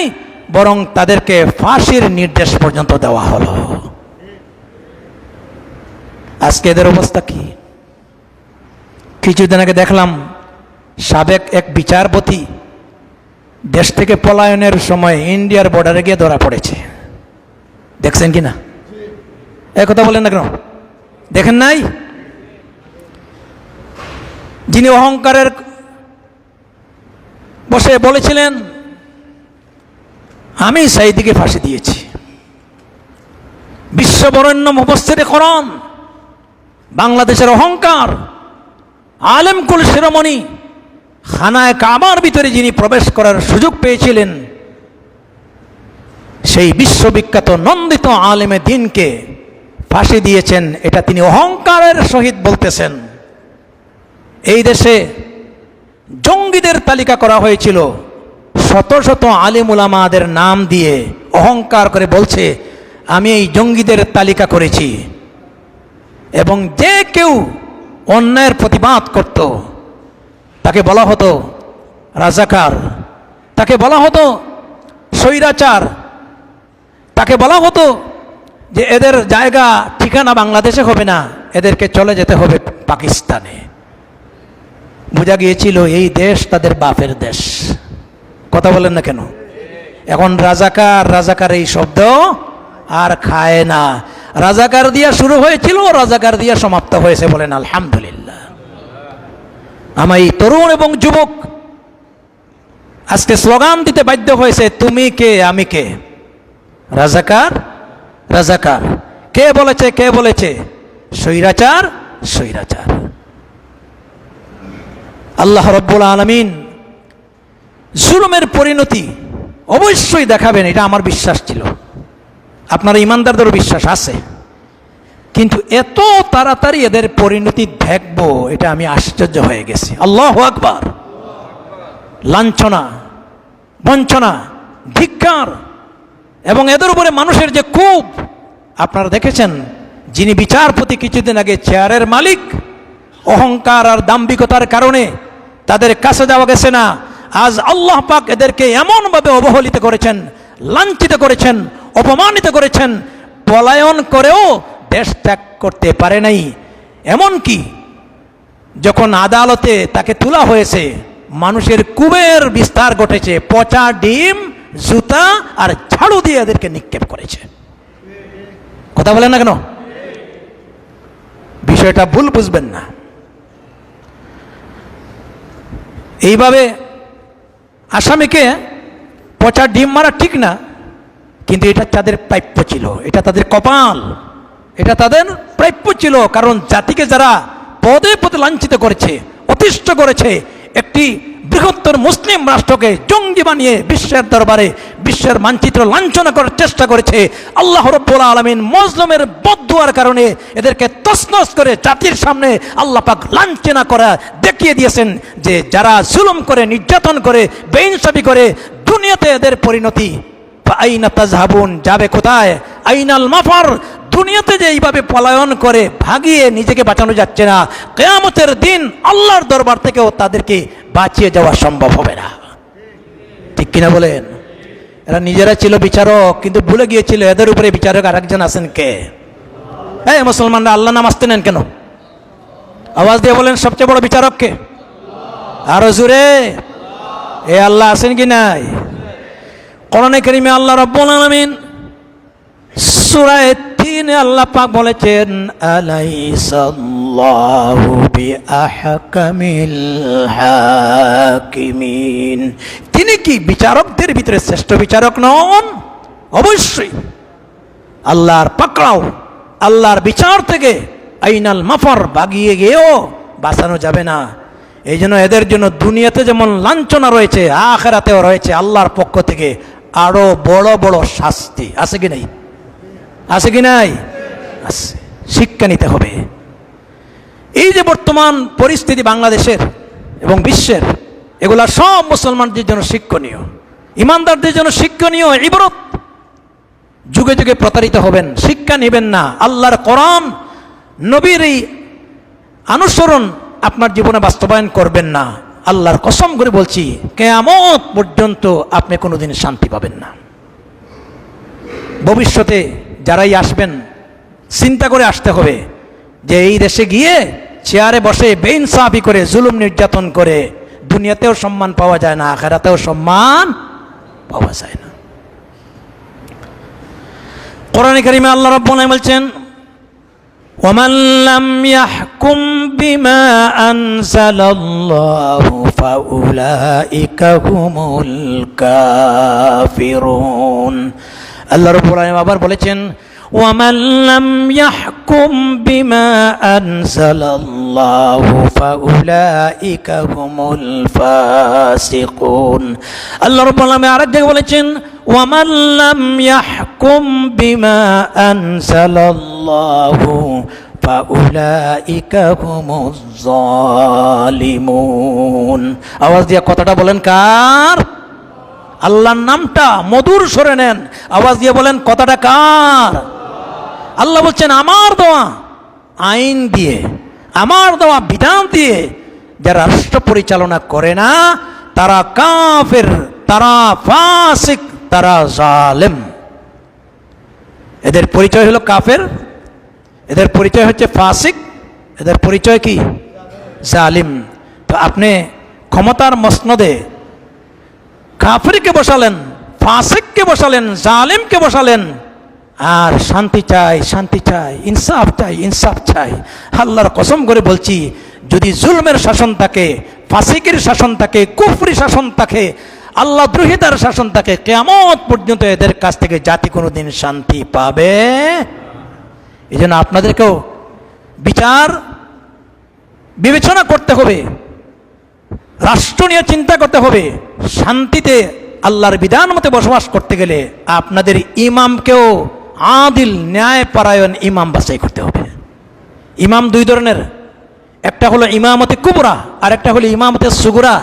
বরং তাদেরকে ফাঁসির নির্দেশ পর্যন্ত দেওয়া হলো। আজকে এদের অবস্থা কি? কিছুদিন আগে দেখলাম সাবেক এক বিচারপতি দেশ থেকে পলায়নের সময় ইন্ডিয়ার বর্ডারে গিয়ে ধরা পড়েছে। দেখছেন কিনা? এক কথা বলেন না কেন? দেখেন নাই? যিনি অহংকারের বসে বলেছিলেন, আমি সাইদিকে ফাঁসি দিয়েছি, বিশ্ববরেণ্য মুফাসসিরে কোরআন, বাংলাদেশের অহংকার, আলেমকুল শিরোমণি, খানায় কাবার ভিতরে যিনি প্রবেশ করার সুযোগ পেয়েছিলেন, সেই বিশ্ববিখ্যাত নন্দিত আলেমে দ্বীনকে ফাঁসি দিয়েছেন, এটা তিনি অহংকারের সহিত বলতেছেন। এই দেশে জঙ্গিদের তালিকা করা হয়েছিল, শত শত আলেম উলামাদের নাম দিয়ে অহংকার করে বলছে, আমি এই জঙ্গিদের তালিকা করেছি। এবং যে কেউ অন্যায়ের প্রতিবাদ করত তাকে বলা হতো রাজাকার, তাকে বলা হতো স্বৈরাচার, তাকে বলা হতো যে এদের জায়গা ঠিকানা বাংলাদেশে হবে না, এদেরকে চলে যেতে হবে পাকিস্তানে। বোঝা গিয়েছিল এই দেশ তাদের বাপের দেশ। কথা বলেন না কেন? এখন রাজাকার রাজাকার এই শব্দ আর খায় না। রাজাকার দিয়া শুরু হয়েছিল, রাজাকার দিয়া সমাপ্ত হয়েছে, বলেন আলহামদুলিল্লাহ। আমার এই তরুণ এবং যুবক আজকে স্লোগান দিতে বাধ্য হয়েছে, তুমি কে আমি কে? রাজাকার রাজাকার। কে বলেছে? কে বলেছে? স্বৈরাচার স্বৈরাচার। আল্লাহ রাব্বুল আলামিন জুলুমের পরিণতি অবশ্যই দেখাবেন, এটা আমার বিশ্বাস ছিল, আপনারা ইমানদারদেরও বিশ্বাস আছে। কিন্তু এত তাড়াতাড়ি এদের পরিণতি দেখবো, এটা আমি আশ্চর্য হয়ে গেছি। আল্লাহু আকবার। লাঞ্ছনা, বঞ্চনা, ধিক্কার এবং এদের উপরে মানুষের যে ক্ষোভ আপনারা দেখেছেন। যিনি বিচারপতি কিছুদিন আগে চেয়ারের মালিক, অহংকার আর দাম্ভিকতার কারণে তাদের কাছে যাওয়া গেছে না। আজ আল্লাহ পাক এদেরকে এমনভাবে অবহেলিত করেছেন, লাঞ্ছিত করেছেন, অপমানিত করেছেন, পলায়ন করেও দেশ ত্যাগ করতে পারে নাই। এমনকি যখন আদালতে তাকে তোলা হয়েছে, মানুষের কুবের বিস্তার ঘটেছে, পচা ডিম, জুতা আর ঝাড়ু দিয়ে এদেরকে নিক্ষেপ করেছে। কথা বলেন না কেন? বিষয়টা ভুল বুঝবেন না। এইভাবে আসামিকে পচা ডিম মারা ঠিক না, কিন্তু এটা তাদের প্রাপ্য ছিল, এটা তাদের কপাল, এটা তাদের প্রাপ্য ছিল। কারণ জাতিকে যারা পদে পদে লাঞ্ছিত করেছে, অতিষ্ঠ করেছে, একটি বৃহত্তর মুসলিম রাষ্ট্রকে জঙ্গি বানিয়ে বিশ্বের দরবারে, বিশ্বের মানচিত্র লাঞ্ছনা করার চেষ্টা করেছে, আল্লাহ রাব্বুল আলামিন মজলুমের বদদুয়ার কারণে এদেরকে তছনছ করে জাতির সামনে আল্লাহ পাক লাঞ্ছনা করা দেখিয়ে দিয়েছেন যে যারা জুলুম করে, নির্যাতন করে, বেইনসাফি করে, দুনিয়াতে এদের পরিণতি আইনা তাজহাবুন, যাবে কোথায়? আইনাল মাফার। দুনিয়াতে যে এইভাবে পলায়ন করে ভাগিয়ে নিজেকে বাঁচানো যাচ্ছে না, কিয়ামতের দিন আল্লাহর দরবার থেকেও তাদেরকে বাঁচিয়ে যাওয়া সম্ভব হবে না। ঠিক কিনা বলেন? এরা নিজেরা ছিল বিচারক, কিন্তু ভুলে গিয়েছিল এদের উপরে বিচারক আরেকজন আছেন। কে? এই মুসলমানরা আল্লাহ নাম আসতে নেন কেন? আওয়াজ দিয়ে বলেন, সবচেয়ে বড় বিচারক কে? আরো জোরে। এ আল্লাহ আছেন কি নাই? কোরআনে কারীমে আল্লাহ রাব্বুল আলামিন সূরা ৩ আল্লাহ পাক বলেছেন, আলাইসাল্লাহু বিআহকামিল হাকিমিন। তিনি কি বিচারকদের ভিতরে শ্রেষ্ঠ বিচারক নন? অবশ্যই। আল্লাহর পাকড়াও, আল্লাহর বিচার থেকে আইনাল মাফার, ভাগিয়ে গিয়েও বাঁচানো যাবে না। এই জন্য এদের জন্য দুনিয়াতে যেমন লাঞ্ছনা রয়েছে, আখিরাতেও রয়েছে আল্লাহর পক্ষ থেকে আরো বড় বড় শাস্তি। আছে কি নাই? আছে কি নাই? আছে। শিক্ষা নিতে হবে। এই যে বর্তমান পরিস্থিতি বাংলাদেশের এবং বিশ্বের, এগুলা সব মুসলমানদের জন্য শিক্ষণীয়, ইমানদারদের জন্য শিক্ষণীয় ইবরত। যুগে যুগে প্রতারিত হবেন, শিক্ষা নেবেন না, আল্লাহর কোরআন, নবীর এই অনুসরণ আপনার জীবনে বাস্তবায়ন করবেন না, আল্লাহর কসম করে বলছি, কিয়ামত পর্যন্ত আপনি কোনোদিন শান্তি পাবেন না। ভবিষ্যতে যারাই আসবেন, চিন্তা করে আসতে হবে যে এই দেশে গিয়ে চেয়ারে বসে বেইনসাফি করে, জুলুম নির্যাতন করে দুনিয়াতেও সম্মান পাওয়া যায় না, আখিরাতেও সম্মান পাওয়া যায় না। কোরআনে কারীমে আল্লাহ রাব্বুল আলামিন বলছেন, ومن لم يحكم بما أنزل الله فأولئك هم الكافرون। আল্লাহ রাব্বুল আলামিন আবার বলেছেন, ومن لم يحكم بما أنزل الله فأولئك هم الفاسقون। আল্লাহ রাব্বুল আলামিন আরেক জায়গায় বলেছেন, ومن لم يحكم بما أنزل الله فأولئك هم الظالمون। আওয়াজ দিয়ে কথাটা বলেন কার? আল্লাহর নামটা মধুর স্বরে নেন, আওয়াজ দিয়ে বলেন কথাটা কার? আল্লাহ বলছেন, আমার দেওয়া আইন দিয়ে, আমার দেওয়া বিধান দিয়ে যারা রাষ্ট্র পরিচালনা করে না, তারা কাফের, তারা ফাসিক, তারা জালেম। এদের পরিচয় হলো কাফের, এদের পরিচয় হচ্ছে ফাসিক, এদের পরিচয় কি? জালিম। তো আপনি ক্ষমতার মসনদে কাফেরকে বসালেন, ফাসিককে বসালেন, জালিমকে বসালেন, আর শান্তি চাই, শান্তি চাই, ইনসাফ চাই, ইনসাফ চাই। আল্লাহর কসম করে বলছি, যদি জুলমের শাসন থাকে, ফাসিকের শাসন থাকে, কুফরি শাসন থাকে, আল্লাহ দ্রোহিতার শাসন থাকে, কিয়ামত পর্যন্ত এদের কাছ থেকে জাতি কোনোদিন শান্তি পাবে। এই জন্য আপনাদেরকেও বিচার বিবেচনা করতে হবে, রাষ্ট্র নিয়ে চিন্তা করতে হবে। শান্তিতে আল্লাহর বিধান মতে বসবাস করতে গেলে আপনাদের ইমামকেও আদিল, ন্যায়পরায়ণ ইমাম বাছাই করতে হবে। ইমাম দুই ধরনের, একটা হলো ইমামতে কুবরা, আর একটা হলো ইমামতে সুগরা।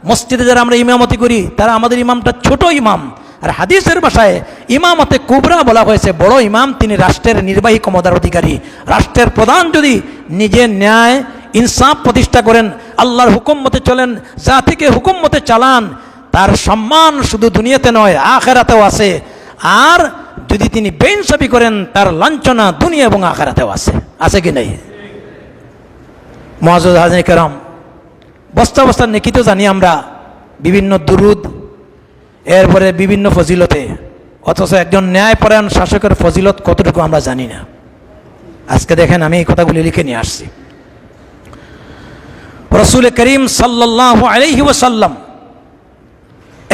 মসজিদে যারা আমরা ইমামতি করি তারা আমাদের ইমামটা ছোট ইমাম, আর হাদিসের ভাষায় ইমামতে কুবরা বলা হয়েছে বড় ইমাম, তিনি রাষ্ট্রের নির্বাহী ক্ষমতার অধিকারী। রাষ্ট্রের প্রধান যদি নিজে ন্যায় ইনসাফ প্রতিষ্ঠা করেন, আল্লাহর হুকুম মতে চলেন, জাতিকে হুকুম মতে চালান, তার সম্মান শুধু দুনিয়াতে নয় আখেরাতেও আছে। আর যদি তিনি বেইনসাফি করেন, তার লাঞ্ছনা দুনিয়া এবং আখেরাতেও আছে। আছে কি নাই? মুআজ্জাজ হাজির কেরাম, বস্তা বস্তা নেকি তো জানি আমরা, বিভিন্ন দুরুদ, এরপরে বিভিন্ন ফজিলতে, অথচ একজন ন্যায়পরায়ণ শাসকের ফজিলত কতটুকু আমরা জানি না। আজকে দেখেন, আমি এই কথাগুলি লিখে নিয়ে আসছি। রাসূল করিম সাল্লাল্লাহু আলাইহি ওয়াসাল্লাম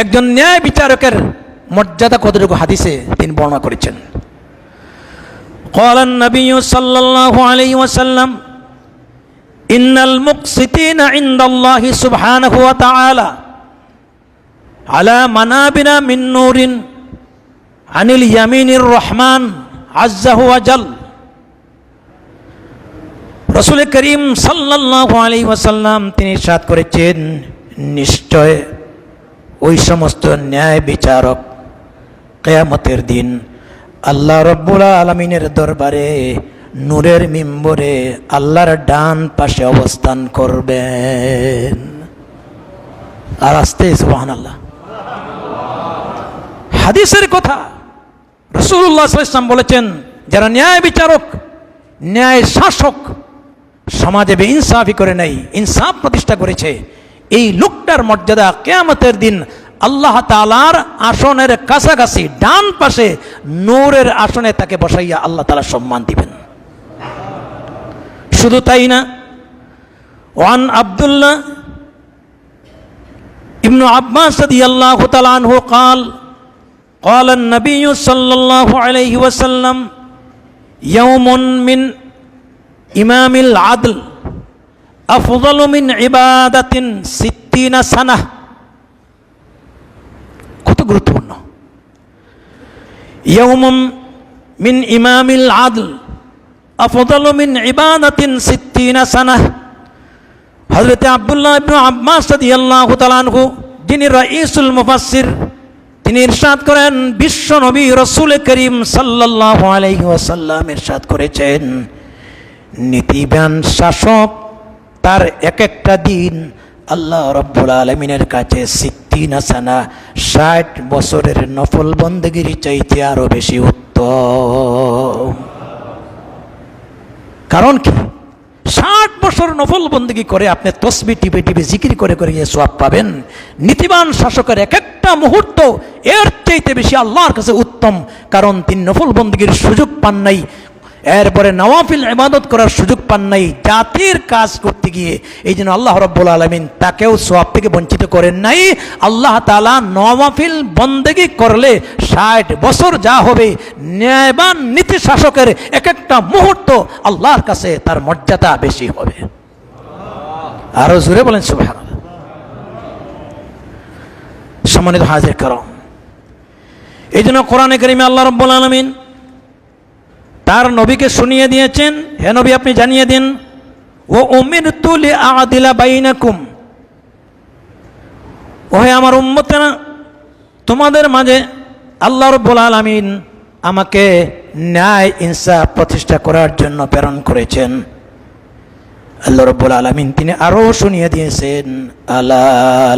একজন ন্যায় বিচারকের মর্যাদা কতটুকু হাদিসে তিনি বর্ণনা করেছেন। قال النبي صلى الله عليه وسلم إن المقسطين عند الله سبحانه وتعالى على منابر من نور عن اليمين الرحمن عز وجل। রাসূল করিম সাল্লাল্লাহু আলাইহি ওয়াসাল্লাম তিনি ইরশাদ করেছেন, নিশ্চয় ওই সমস্ত ন্যায় বিচারক কিয়ামতের দিন আল্লাহ রাব্বুল আলামিনের দরবারে নূরের মিম্বরে আল্লাহর ডান পাশে অবস্থান করবেন। আর আস্তে সুবহানাল্লাহ, হাদিসের কথা। রাসূলুল্লাহ সাল্লাল্লাহু আলাইহি ওয়াসাল্লাম বলেছেন, যারা ন্যায় বিচারক, ন্যায় শাসক, সমাজে বেইনসাফি করে নাই, ইনসাফ প্রতিষ্ঠা করেছে, এই লোকটার মর্যাদা কিয়ামতের দিন আল্লাহ তাআলার আসনের কাছাকাছি ডান পাশে নূরের আসনে তাকে বসাইয়া আল্লাহ তাআলা সম্মান দিবেন। শুধু তাই না, ওয়ান আব্দুল্লাহ ইবনু আব্বাস রাদিয়াল্লাহু তাআলা আনহু قال قال النبي صلى الله عليه وسلم يوم من إمام العدل أفضل من عبادة 60 سنة। কত গুরুত্বপূর্ণ। يوم من إمام العدل أفضل من عبادة 60 سنة। হযরত আব্দুল্লাহ ইবনে আব্বাস রাদিয়াল্লাহু তাআলা আনহু, যিনি রাইসুল মুফাসসির, তিনি ইরশাদ করেন, বিশ্ব নবী রাসূল করিম সাল্লাল্লাহু আলাইহি ওয়াসাল্লাম ইরশাদ করেছেন, নীতিবান শাসক তার এক একটা দিন আল্লাহ রাব্বুল আলামিনের কাছে 60 সানা, 60 বছরের নফল বন্দেগীর চাইতে আরো বেশি উত্তম। কারণ কি? 60 বছর নফল বন্দেগী করে আপনি তসবিহ টিপে টিপে জিকির করে করে সওয়াব পাবেন। নীতিবান শাসকের এক একটা মুহূর্ত এর চাইতে বেশি আল্লাহর কাছে উত্তম, কারণ তিনি নফল বন্দেগীর সুযোগ পান নাই, এরপরে নওয়াফিল ইবাদত করার সুযোগ পান নাই, জাতির কাজ করতে গিয়ে। এই জন্য আল্লাহ রাব্বুল আলামিন তাকেও সওয়াব থেকে বঞ্চিত করেন নাই। আল্লাহ তাআলা নওয়াফিল বন্দেগী করলে 60 বছর যা হবে, ন্যায়বান নীতি শাসকের এক একটা মুহূর্ত আল্লাহর কাছে তার মর্যাদা বেশি হবে। আরো জোরে বলেন সুবহানাল্লাহ। সম্মানিত হাজির করম, এই জন্য কোরআনে কারিমে আল্লাহ রাব্বুল আলামিন তার নবীকে শুনিয়ে দিয়েছেন, হে নবী আপনি জানিয়ে দিন, ও উমিরতু লিআদিলা বাইনাকুম, ওহে আমার উম্মতেরা, তোমাদের মাঝে আল্লাহ রাব্বুল আলামিন আমাকে ন্যায় ইনসাফ প্রতিষ্ঠা করার জন্য প্রেরণ করেছেন। আল্লাহ রাব্বুল আলামিন তিনি আরো শুনিয়ে দিয়েছেন, আলা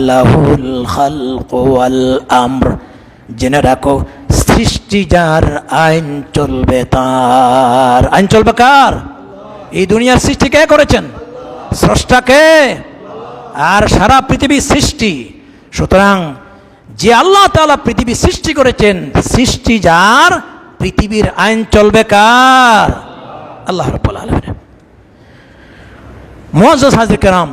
লাহুল খালকু ওয়াল আমর, জেনে রাখো সৃষ্টি যার, আইন চলবে তার। আইন চলবে কার? এই দুনিয়ার সৃষ্টি কে করেছেন? স্রষ্টাকে। আর সারা পৃথিবীর সৃষ্টি, সুতরাং যে আল্লাহ তাআলা পৃথিবী সৃষ্টি করেছেন, সৃষ্টি যার, পৃথিবীর আইন চলবে কার? আল্লাহ রাব্বুল আলামিন। মুআজ্জাজ হাজির কেরাম,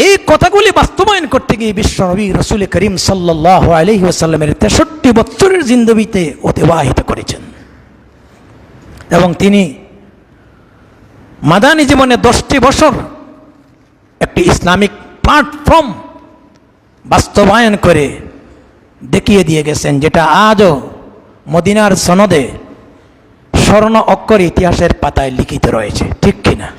এই কথাগুলি বাস্তবায়ন করতে গিয়ে বিশ্বনবী রাসূল করিম সাল্লাল্লাহু আলাইহি ওয়াসাল্লামের 63 বছরের জিন্দেগিতে অতিবাহিত করেছেন এবং তিনি মাদানী জীবনে 10টি বছর একটি ইসলামিক প্ল্যাটফর্ম বাস্তবায়ন করে দেখিয়ে দিয়ে গেছেন, যেটা আজও মদিনার সনদে স্বর্ণ অক্ষরে ইতিহাসের পাতায় লিখিত রয়েছে। ঠিক কিনা?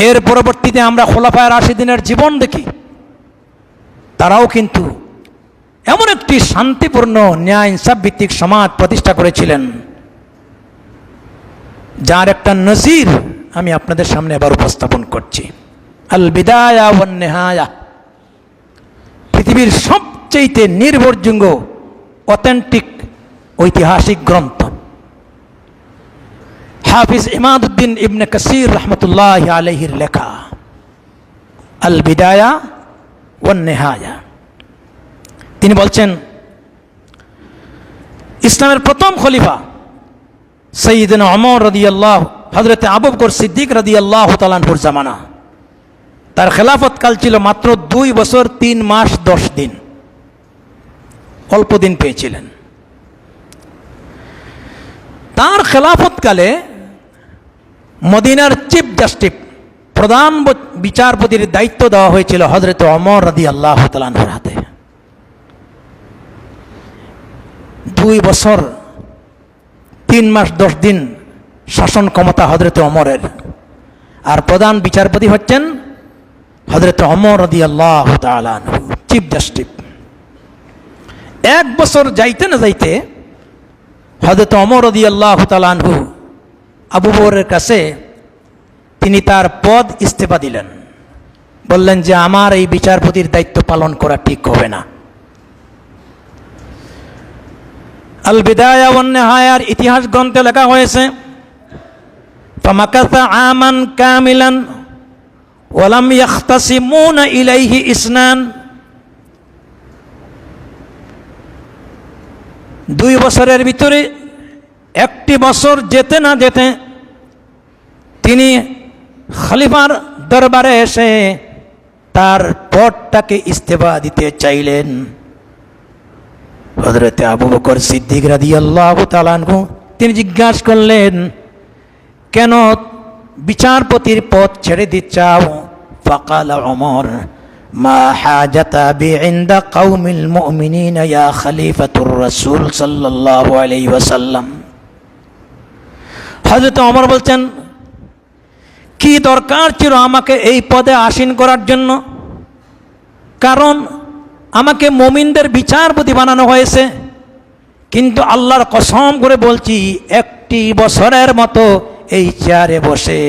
এর পরবর্তীতে আমরা খোলাফায়ে রাশিদিনের জীবন দেখি, তারাও কিন্তু এমন একটি শান্তিপূর্ণ ন্যায় ইনসাফ ভিত্তিক সমাজ প্রতিষ্ঠা করেছিলেন, যার একটা নজির আমি আপনাদের সামনে এবার উপস্থাপন করছি। আল বিদায়া ওয়ান নিহায়া, পৃথিবীর সবচেয়ে নির্ভরযোগ্য অথেন্টিক ঐতিহাসিক গ্রন্থ। হাফিজ ইমাদউদ্দিন ইবনে কাসির রহমতুল্লাহি আলাইহির লেখা আল বিদায়া ওয়ান নিহায়া। তিনি বলছেন, ইসলামের প্রথম খলিফা সাইয়্যিদনা ওমর রাদিয়াল্লাহু, হযরতে আবু বকর সিদ্দিক রাদিয়াল্লাহু তাআলা আনহুর জামানা। তার খেলাফত কাল ছিল মাত্র 2 বছর 3 মাস 10 দিন, অল্প দিন পেয়েছিলেন। তার খেলাফতকালে মদিনার চিফ জাস্টিস, প্রধান বিচারপতির দায়িত্ব দেওয়া হয়েছিল হযরতে ওমর রাদিয়াল্লাহু তাআলা আনহুর হাতে। 2 বছর 3 মাস 10 দিন শাসন ক্ষমতা হযরতে ওমরের, আর প্রধান বিচারপতি হচ্ছেন হযরতে ওমর রাদিয়াল্লাহু তাআলা আনহু, চিফ জাস্টিস। 1 বছর যাইতে না যাইতে হযরতে ওমর রাদিয়াল্লাহু তাআলা আনহু আবু বকরের কাছে তিনি তার পদ ইস্তেফা দিলেন, বললেন যে আমার এই বিচারপতির দায়িত্ব পালন করা ঠিক হবে না। আল বিদায়া ওয়ান নিহায়ার ইতিহাস গ্রন্থে লেখা হয়েছে, ফামাকাসা আমান কামিলান ওয়ালাম ইয়াখতাসিমুনা ইলাইহি ইসনান। 2 বছরের ভিতরে 1টি বছর যেতে না যেতে তিনি খলিফার দরবারে এসে তার পদটাকে ইস্তেফা দিতে চাইলেন। হযরতে আবু বকর সিদ্দিক রাদিয়াল্লাহু তাআলা আনহু তিনি জিজ্ঞাসা করলেন, কেন বিচারপতির পদ ছেড়ে দিচ্ছাও? ফাকালা ওমর, মা হাজাতা বি ইনদা কওমিল মুমিনিন ইয়া খলিফাতুর রাসূল সাল্লাল্লাহু আলাইহি ওয়াসাল্লাম। হযরত ওমর বলছেন, কি দরকার ছিল আমাকে এই পদে আসীন করার জন্য? কারণ আমাকে মুমিনদের বিচারপতি বানানো হয়েছে, কিন্তু আল্লাহর কসম করে বলছি 1টি বছরের মতো এই চেয়ারে বসে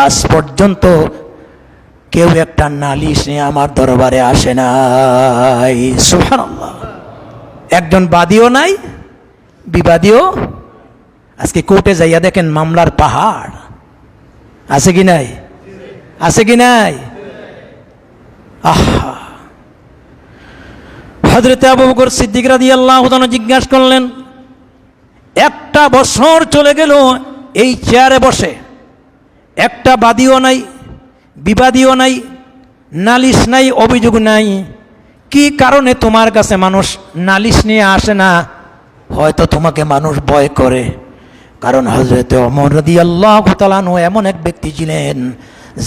আজ পর্যন্ত কেউ একটা নালিশ নিয়ে আমার দরবারে আসে নাই। সুবহানাল্লাহ। একজন বাদীও নাই, বিবাদীও। আজকে কোর্টে যাইয়া দেখেন মামলার পাহাড়, আছে কি নাই? আছে কি নাই? আহা, হযরতে আবু বকর সিদ্দিক রাদিয়াল্লাহু তাআলা জিজ্ঞাসা করলেন, 1টা বছর চলে গেল এই চেয়ারে বসে, একটা বাদীও নাই, বিবাদীও নাই, নালিশ নাই, অভিযোগ নাই, কি কারণে তোমার কাছে মানুষ নালিশ নিয়ে আসে না? হয়তো তোমাকে মানুষ ভয় করে। কারণ হযরতে ওমর রাদিয়াল্লাহু তাআলা আনহু এমন এক ব্যক্তি ছিলেন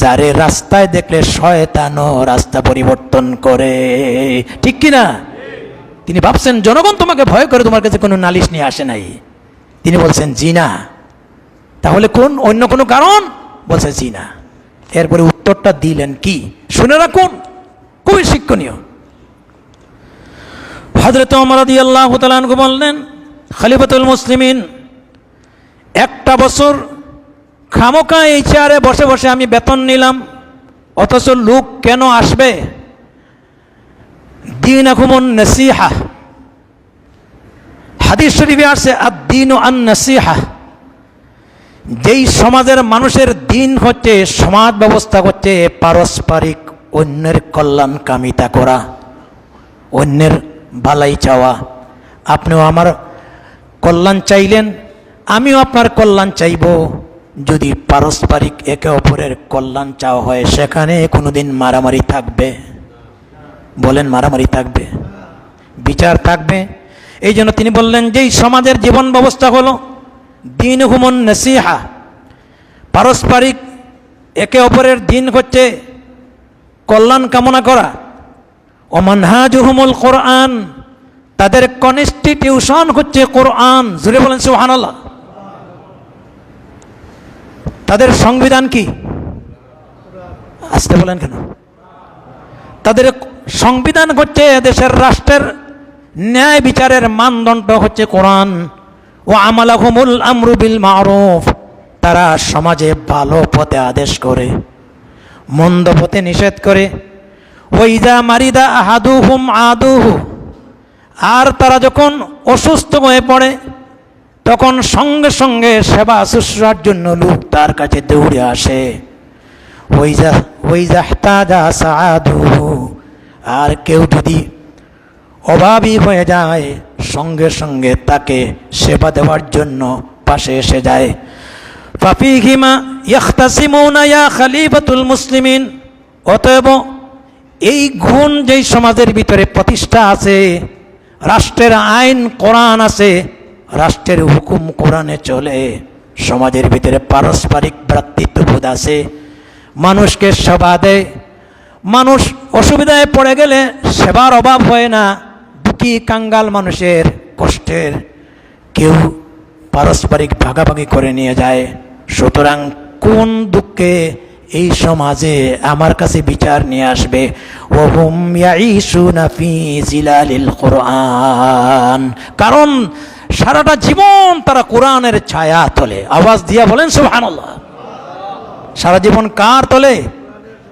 যারে রাস্তায় দেখলে শয়তানও রাস্তা পরিবর্তন করে। ঠিক কিনা? তিনি ভাবছেন জনগণ তোমাকে ভয় করে, তোমার কাছে কোনো নালিশ নিয়ে আসে নাই। তিনি বলছেন জি না। তাহলে কোন অন্য কোনো কারণ? বলছে জি না। এরপরে উত্তরটা দিলেন কি, শুনে রাখুন, খুবই শিক্ষণীয়। হযরত ওমর রাদিয়াল্লাহু তাআলা আনহু বললেন, খলিফাতুল মুসলিমিন, 1টা বছর খামোকা এই চেয়ারে বসে বসে আমি বেতন নিলাম, অথচ লোক কেন আসবে? দীনাকুমুন নাসিহা, হাদিস শরীফে আসছে আদ-দীনু আন-নাসিহা, যেই সমাজের মানুষের দিন হচ্ছে, সমাজ ব্যবস্থা হচ্ছে পারস্পরিক অন্যের কল্যাণ কামিতা করা, অন্যের ভালাই চাওয়া। আপনিও আমার কল্যাণ চাইলেন, আমিও আপনার কল্যাণ চাইব। যদি পারস্পরিক একে অপরের কল্যাণ চাওয়া হয়, সেখানে কোনোদিন মারামারি থাকবে? বলেন, মারামারি থাকবে? বিচার থাকবে? এই জন্য তিনি বললেন যে এই সমাজের জীবন ব্যবস্থা হলো দীনহুমুন নাসিহা, পারস্পরিক একে অপরের দিন হচ্ছে কল্যাণ কামনা করা। ও মানহাজুহুমুল কোরআন, তাদের কনস্টিটিউশন হচ্ছে কোরআন। জুড়ে বলেন সুবহানাল্লাহ। তাদের সংবিধান কি? আসতে বলেন কেন? তাদের সংবিধান হচ্ছে, দেশের রাষ্ট্রের ন্যায় বিচারের মানদণ্ড হচ্ছে কোরআন। ও আমালাহুমুল আমরু বিল মারুফ, তারা সমাজে ভালো পথে আদেশ করে, মন্দ পথে নিষেধ করে। ওয়াইদা মারিদা আহাদুহুম আদুহু, আর তারা যখন অসুস্থ হয়ে পড়ে তখন সঙ্গে সঙ্গে সেবা শুশ্রূষার জন্য লোক তার কাছে দৌড়ে আসে। ওয়াইজা ইহতাজা সাআদুহু, আর কেউ যদি অভাবী হয়ে যায় সঙ্গে সঙ্গে তাকে সেবা দেওয়ার জন্য পাশে এসে যায়। ফাফিহিমা ইয়াখতাসিমুনা ইয়া খলিফাতুল মুসলিমিন, অতএব এই গুণ যেই সমাজের ভিতরে প্রতিষ্ঠা আছে, রাষ্ট্রের আইন কোরআন আছে, রাষ্ট্রের হুকুম কোরআনে চলে, সমাজের ভিতরে পারস্পরিক ভ্রাতৃত্ববোধ আছে, মানুষকে সেবা দেয়, মানুষ অসুবিধায় পড়ে গেলে সেবার অভাব হয় না। দুঃখী কাঙ্গাল মানুষের কষ্টের কেউ পারস্পরিক ভাগাভাগি করে নিয়ে যায়। সুতরাং কোন দুঃখে এই সমাজে আমার কাছে বিচার নিয়ে আসবে? ওহুম ইয়াইশুনা ফি জিলালিল কোরআন, কারণ সারাটা জীবন তারা কোরআনের ছায়া তলে। আওয়াজ দিয়া বলেন সুবহানাল্লাহ। সারা জীবন কার তলে?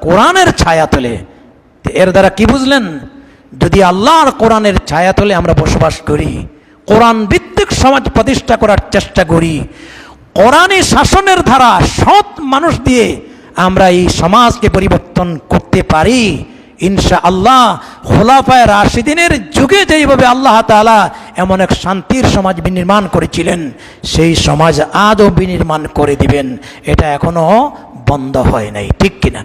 কোরআনের ছায়া তলে। এর দ্বারা কি বুঝলেন? যদি আল্লাহর কোরআনের ছায়া তলে আমরা বসবাস করি, কোরআন ভিত্তিক সমাজ প্রতিষ্ঠা করার চেষ্টা করি, কোরআনী শাসনের ধারা সৎ মানুষ দিয়ে আমরা এই সমাজকে পরিবর্তন করতে পারি ইনশাআল্লাহ। খোলাফায়ে রাশিদিনের যুগে যেইভাবে আল্লাহ তাআলা এমন এক শান্তির সমাজ বিনির্মাণ করেছিলেন, সেই সমাজ আদৌ বিনির্মাণ করে দিবেন। এটা এখনো বন্ধ হয় নাই, ঠিক কিনা?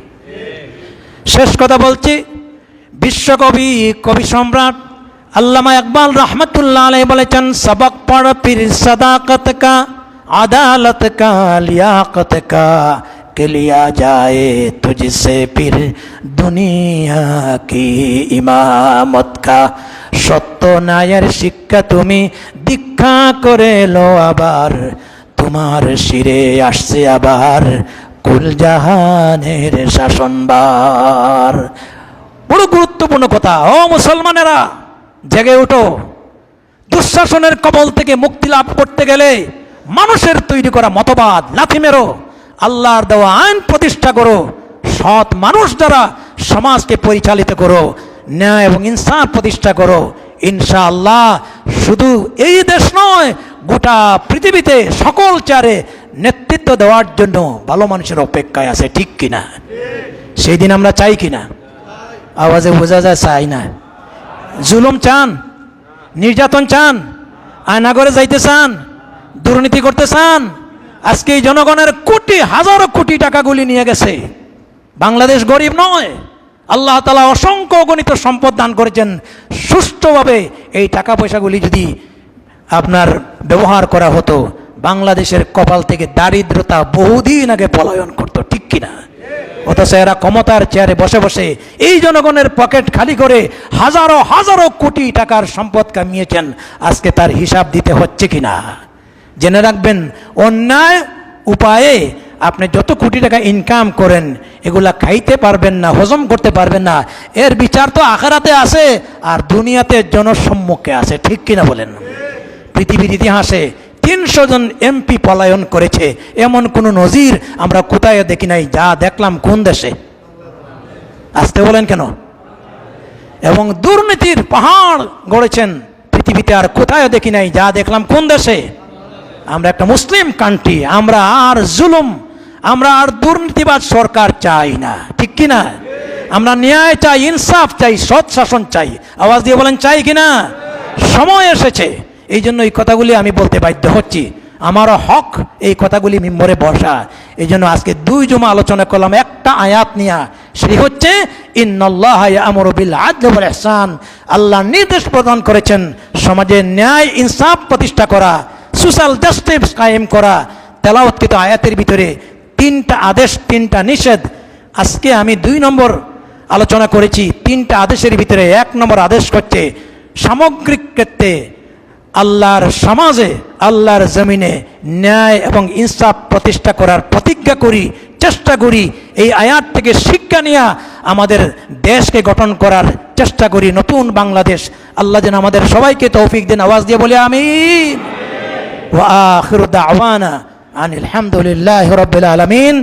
শেষ কথা বলছি, বিশ্বকবি, কবি সম্রাট আল্লামা ইকবাল রহমতুল্লাহ আলাইহি বলেছেন, সবক পড় ফির সদাকত কা, আদালত কা, লিয়াকত কা, কে লিয়া যায় তুঝসে ফির দুনিয়া কি ইমামত কা। সত্য ন্যায়ের শিক্ষা তুমি দীক্ষা করে লো আবার, তোমার শিরে আসছে আবার কুল জাহানের শাসনবার। বড় গুরুত্বপূর্ণ কথা। ও মুসলমানেরা, জেগে ওঠো। দুঃশাসনের কবল থেকে মুক্তি লাভ করতে গেলে মানুষের তৈরি করা মতবাদ লাথি মেরো, আল্লাহর দেওয়া আইন প্রতিষ্ঠা করো, সৎ মানুষ দ্বারা সমাজকে পরিচালিত করো, ন্যায় এবং ইনসাফ প্রতিষ্ঠা করো। ইনশাআল্লাহ শুধু এই দেশ নয়, গোটা পৃথিবীতে সকল চারে নেতৃত্ব দেওয়ার জন্য ভালো মানুষের অপেক্ষায় আছে, ঠিক কিনা? সেই দিন আমরা চাই কিনা? আওয়াজে বোঝা যায় চাই না। জুলুম চান? নির্যাতন চান? আয়নাগরে যাইতে চান? দুর্নীতি করতে চান? আজকে এই জনগণের কোটি হাজারো কোটি টাকাগুলি নিয়ে গেছে। বাংলাদেশ গরিব নয়, আল্লাহ তাআলা অসংখ্য গণিত সম্পদ দান করেছেন। সুষ্ঠুভাবে এই টাকা পয়সাগুলি যদি আপনার ব্যবহার করা হতো, বাংলাদেশের কপাল থেকে দারিদ্রতা বহুদিন আগে পলায়ন করতো, ঠিক কিনা? অথচ এরা ক্ষমতার চেয়ারে বসে বসে এই জনগণের পকেট খালি করে হাজারো হাজারো কোটি টাকার সম্পদ কামিয়েছেন। আজকে তার হিসাব দিতে হচ্ছে কিনা জেনে রাখবেন। অন্যায় উপায়ে আপনি যত কোটি টাকা ইনকাম করেন, এগুলা খাইতে পারবেন না, হজম করতে পারবেন না। এর বিচার তো আখিরাতে আছে আর দুনিয়াতে জনসম্মুখে আছে, ঠিক কিনা বলেন? পৃথিবীর ইতিহাসে 300 জন এমপি পলায়ন করেছে, এমন কোন নজির আমরা কোথায় দেখি নাই। যা দেখলাম কোন দেশে? আসতে বলেন কেন? এবং দুর্নীতির পাহাড় গড়েছেন পৃথিবীতে আর কোথায় দেখি নাই, যা দেখলাম কোন দেশে, আমরা একটা মুসলিম কান্ট্রি, আমরা আর জুলুম, আমরা আর দুর্নীতিবাদ সরকার চাই না, ঠিক কিনা? আমরা ন্যায় চাই, ইনসাফ চাই, সৎ শাসন চাই। আওয়াজ দিয়ে বলেন চাই কিনা? সময় এসেছে, এই জন্য এই কথাগুলি আমি বলতে বাধ্য হচ্ছি, আমারও হক এই কথাগুলি মিম্বরে বসা। এই জন্য আজকে 2 জুমা আলোচনা করলাম একটা আয়াত নিয়ে, সেটি হচ্ছে ইন্নাল্লাহা ইয়া'মুরু বিল আদলি ওয়াল ইহসান। আল্লাহ নির্দেশ প্রদান করেছেন সমাজে ন্যায় ইনসাফ প্রতিষ্ঠা করা, সোশ্যাল জাস্টিস কায়েম করা। তেলাওয়াতকৃত আয়াতের ভিতরে 3টা আদেশ, 3টা নিষেধ। আজকে আমি 2 নম্বর আলোচনা করেছি। 3টা আদেশের ভিতরে 1 নম্বর আদেশ করছে সামগ্রিক ক্ষেত্রে আল্লাহর সমাজে, আল্লাহর জমিনে ন্যায় এবং ইনসাফ প্রতিষ্ঠা করার প্রতিজ্ঞা করি, চেষ্টা করি। এই আয়াত থেকে শিক্ষা নিয়ে আমাদের দেশকে গঠন করার চেষ্টা করি, নতুন বাংলাদেশ। আল্লাহ যেন আমাদের সবাইকে তৌফিক দেন। আওয়াজ দিয়ে বলে আমিন। ওয়া আখিরু দাওয়ানা আনিল হামদুলিল্লাহি রাব্বিল আলামিন।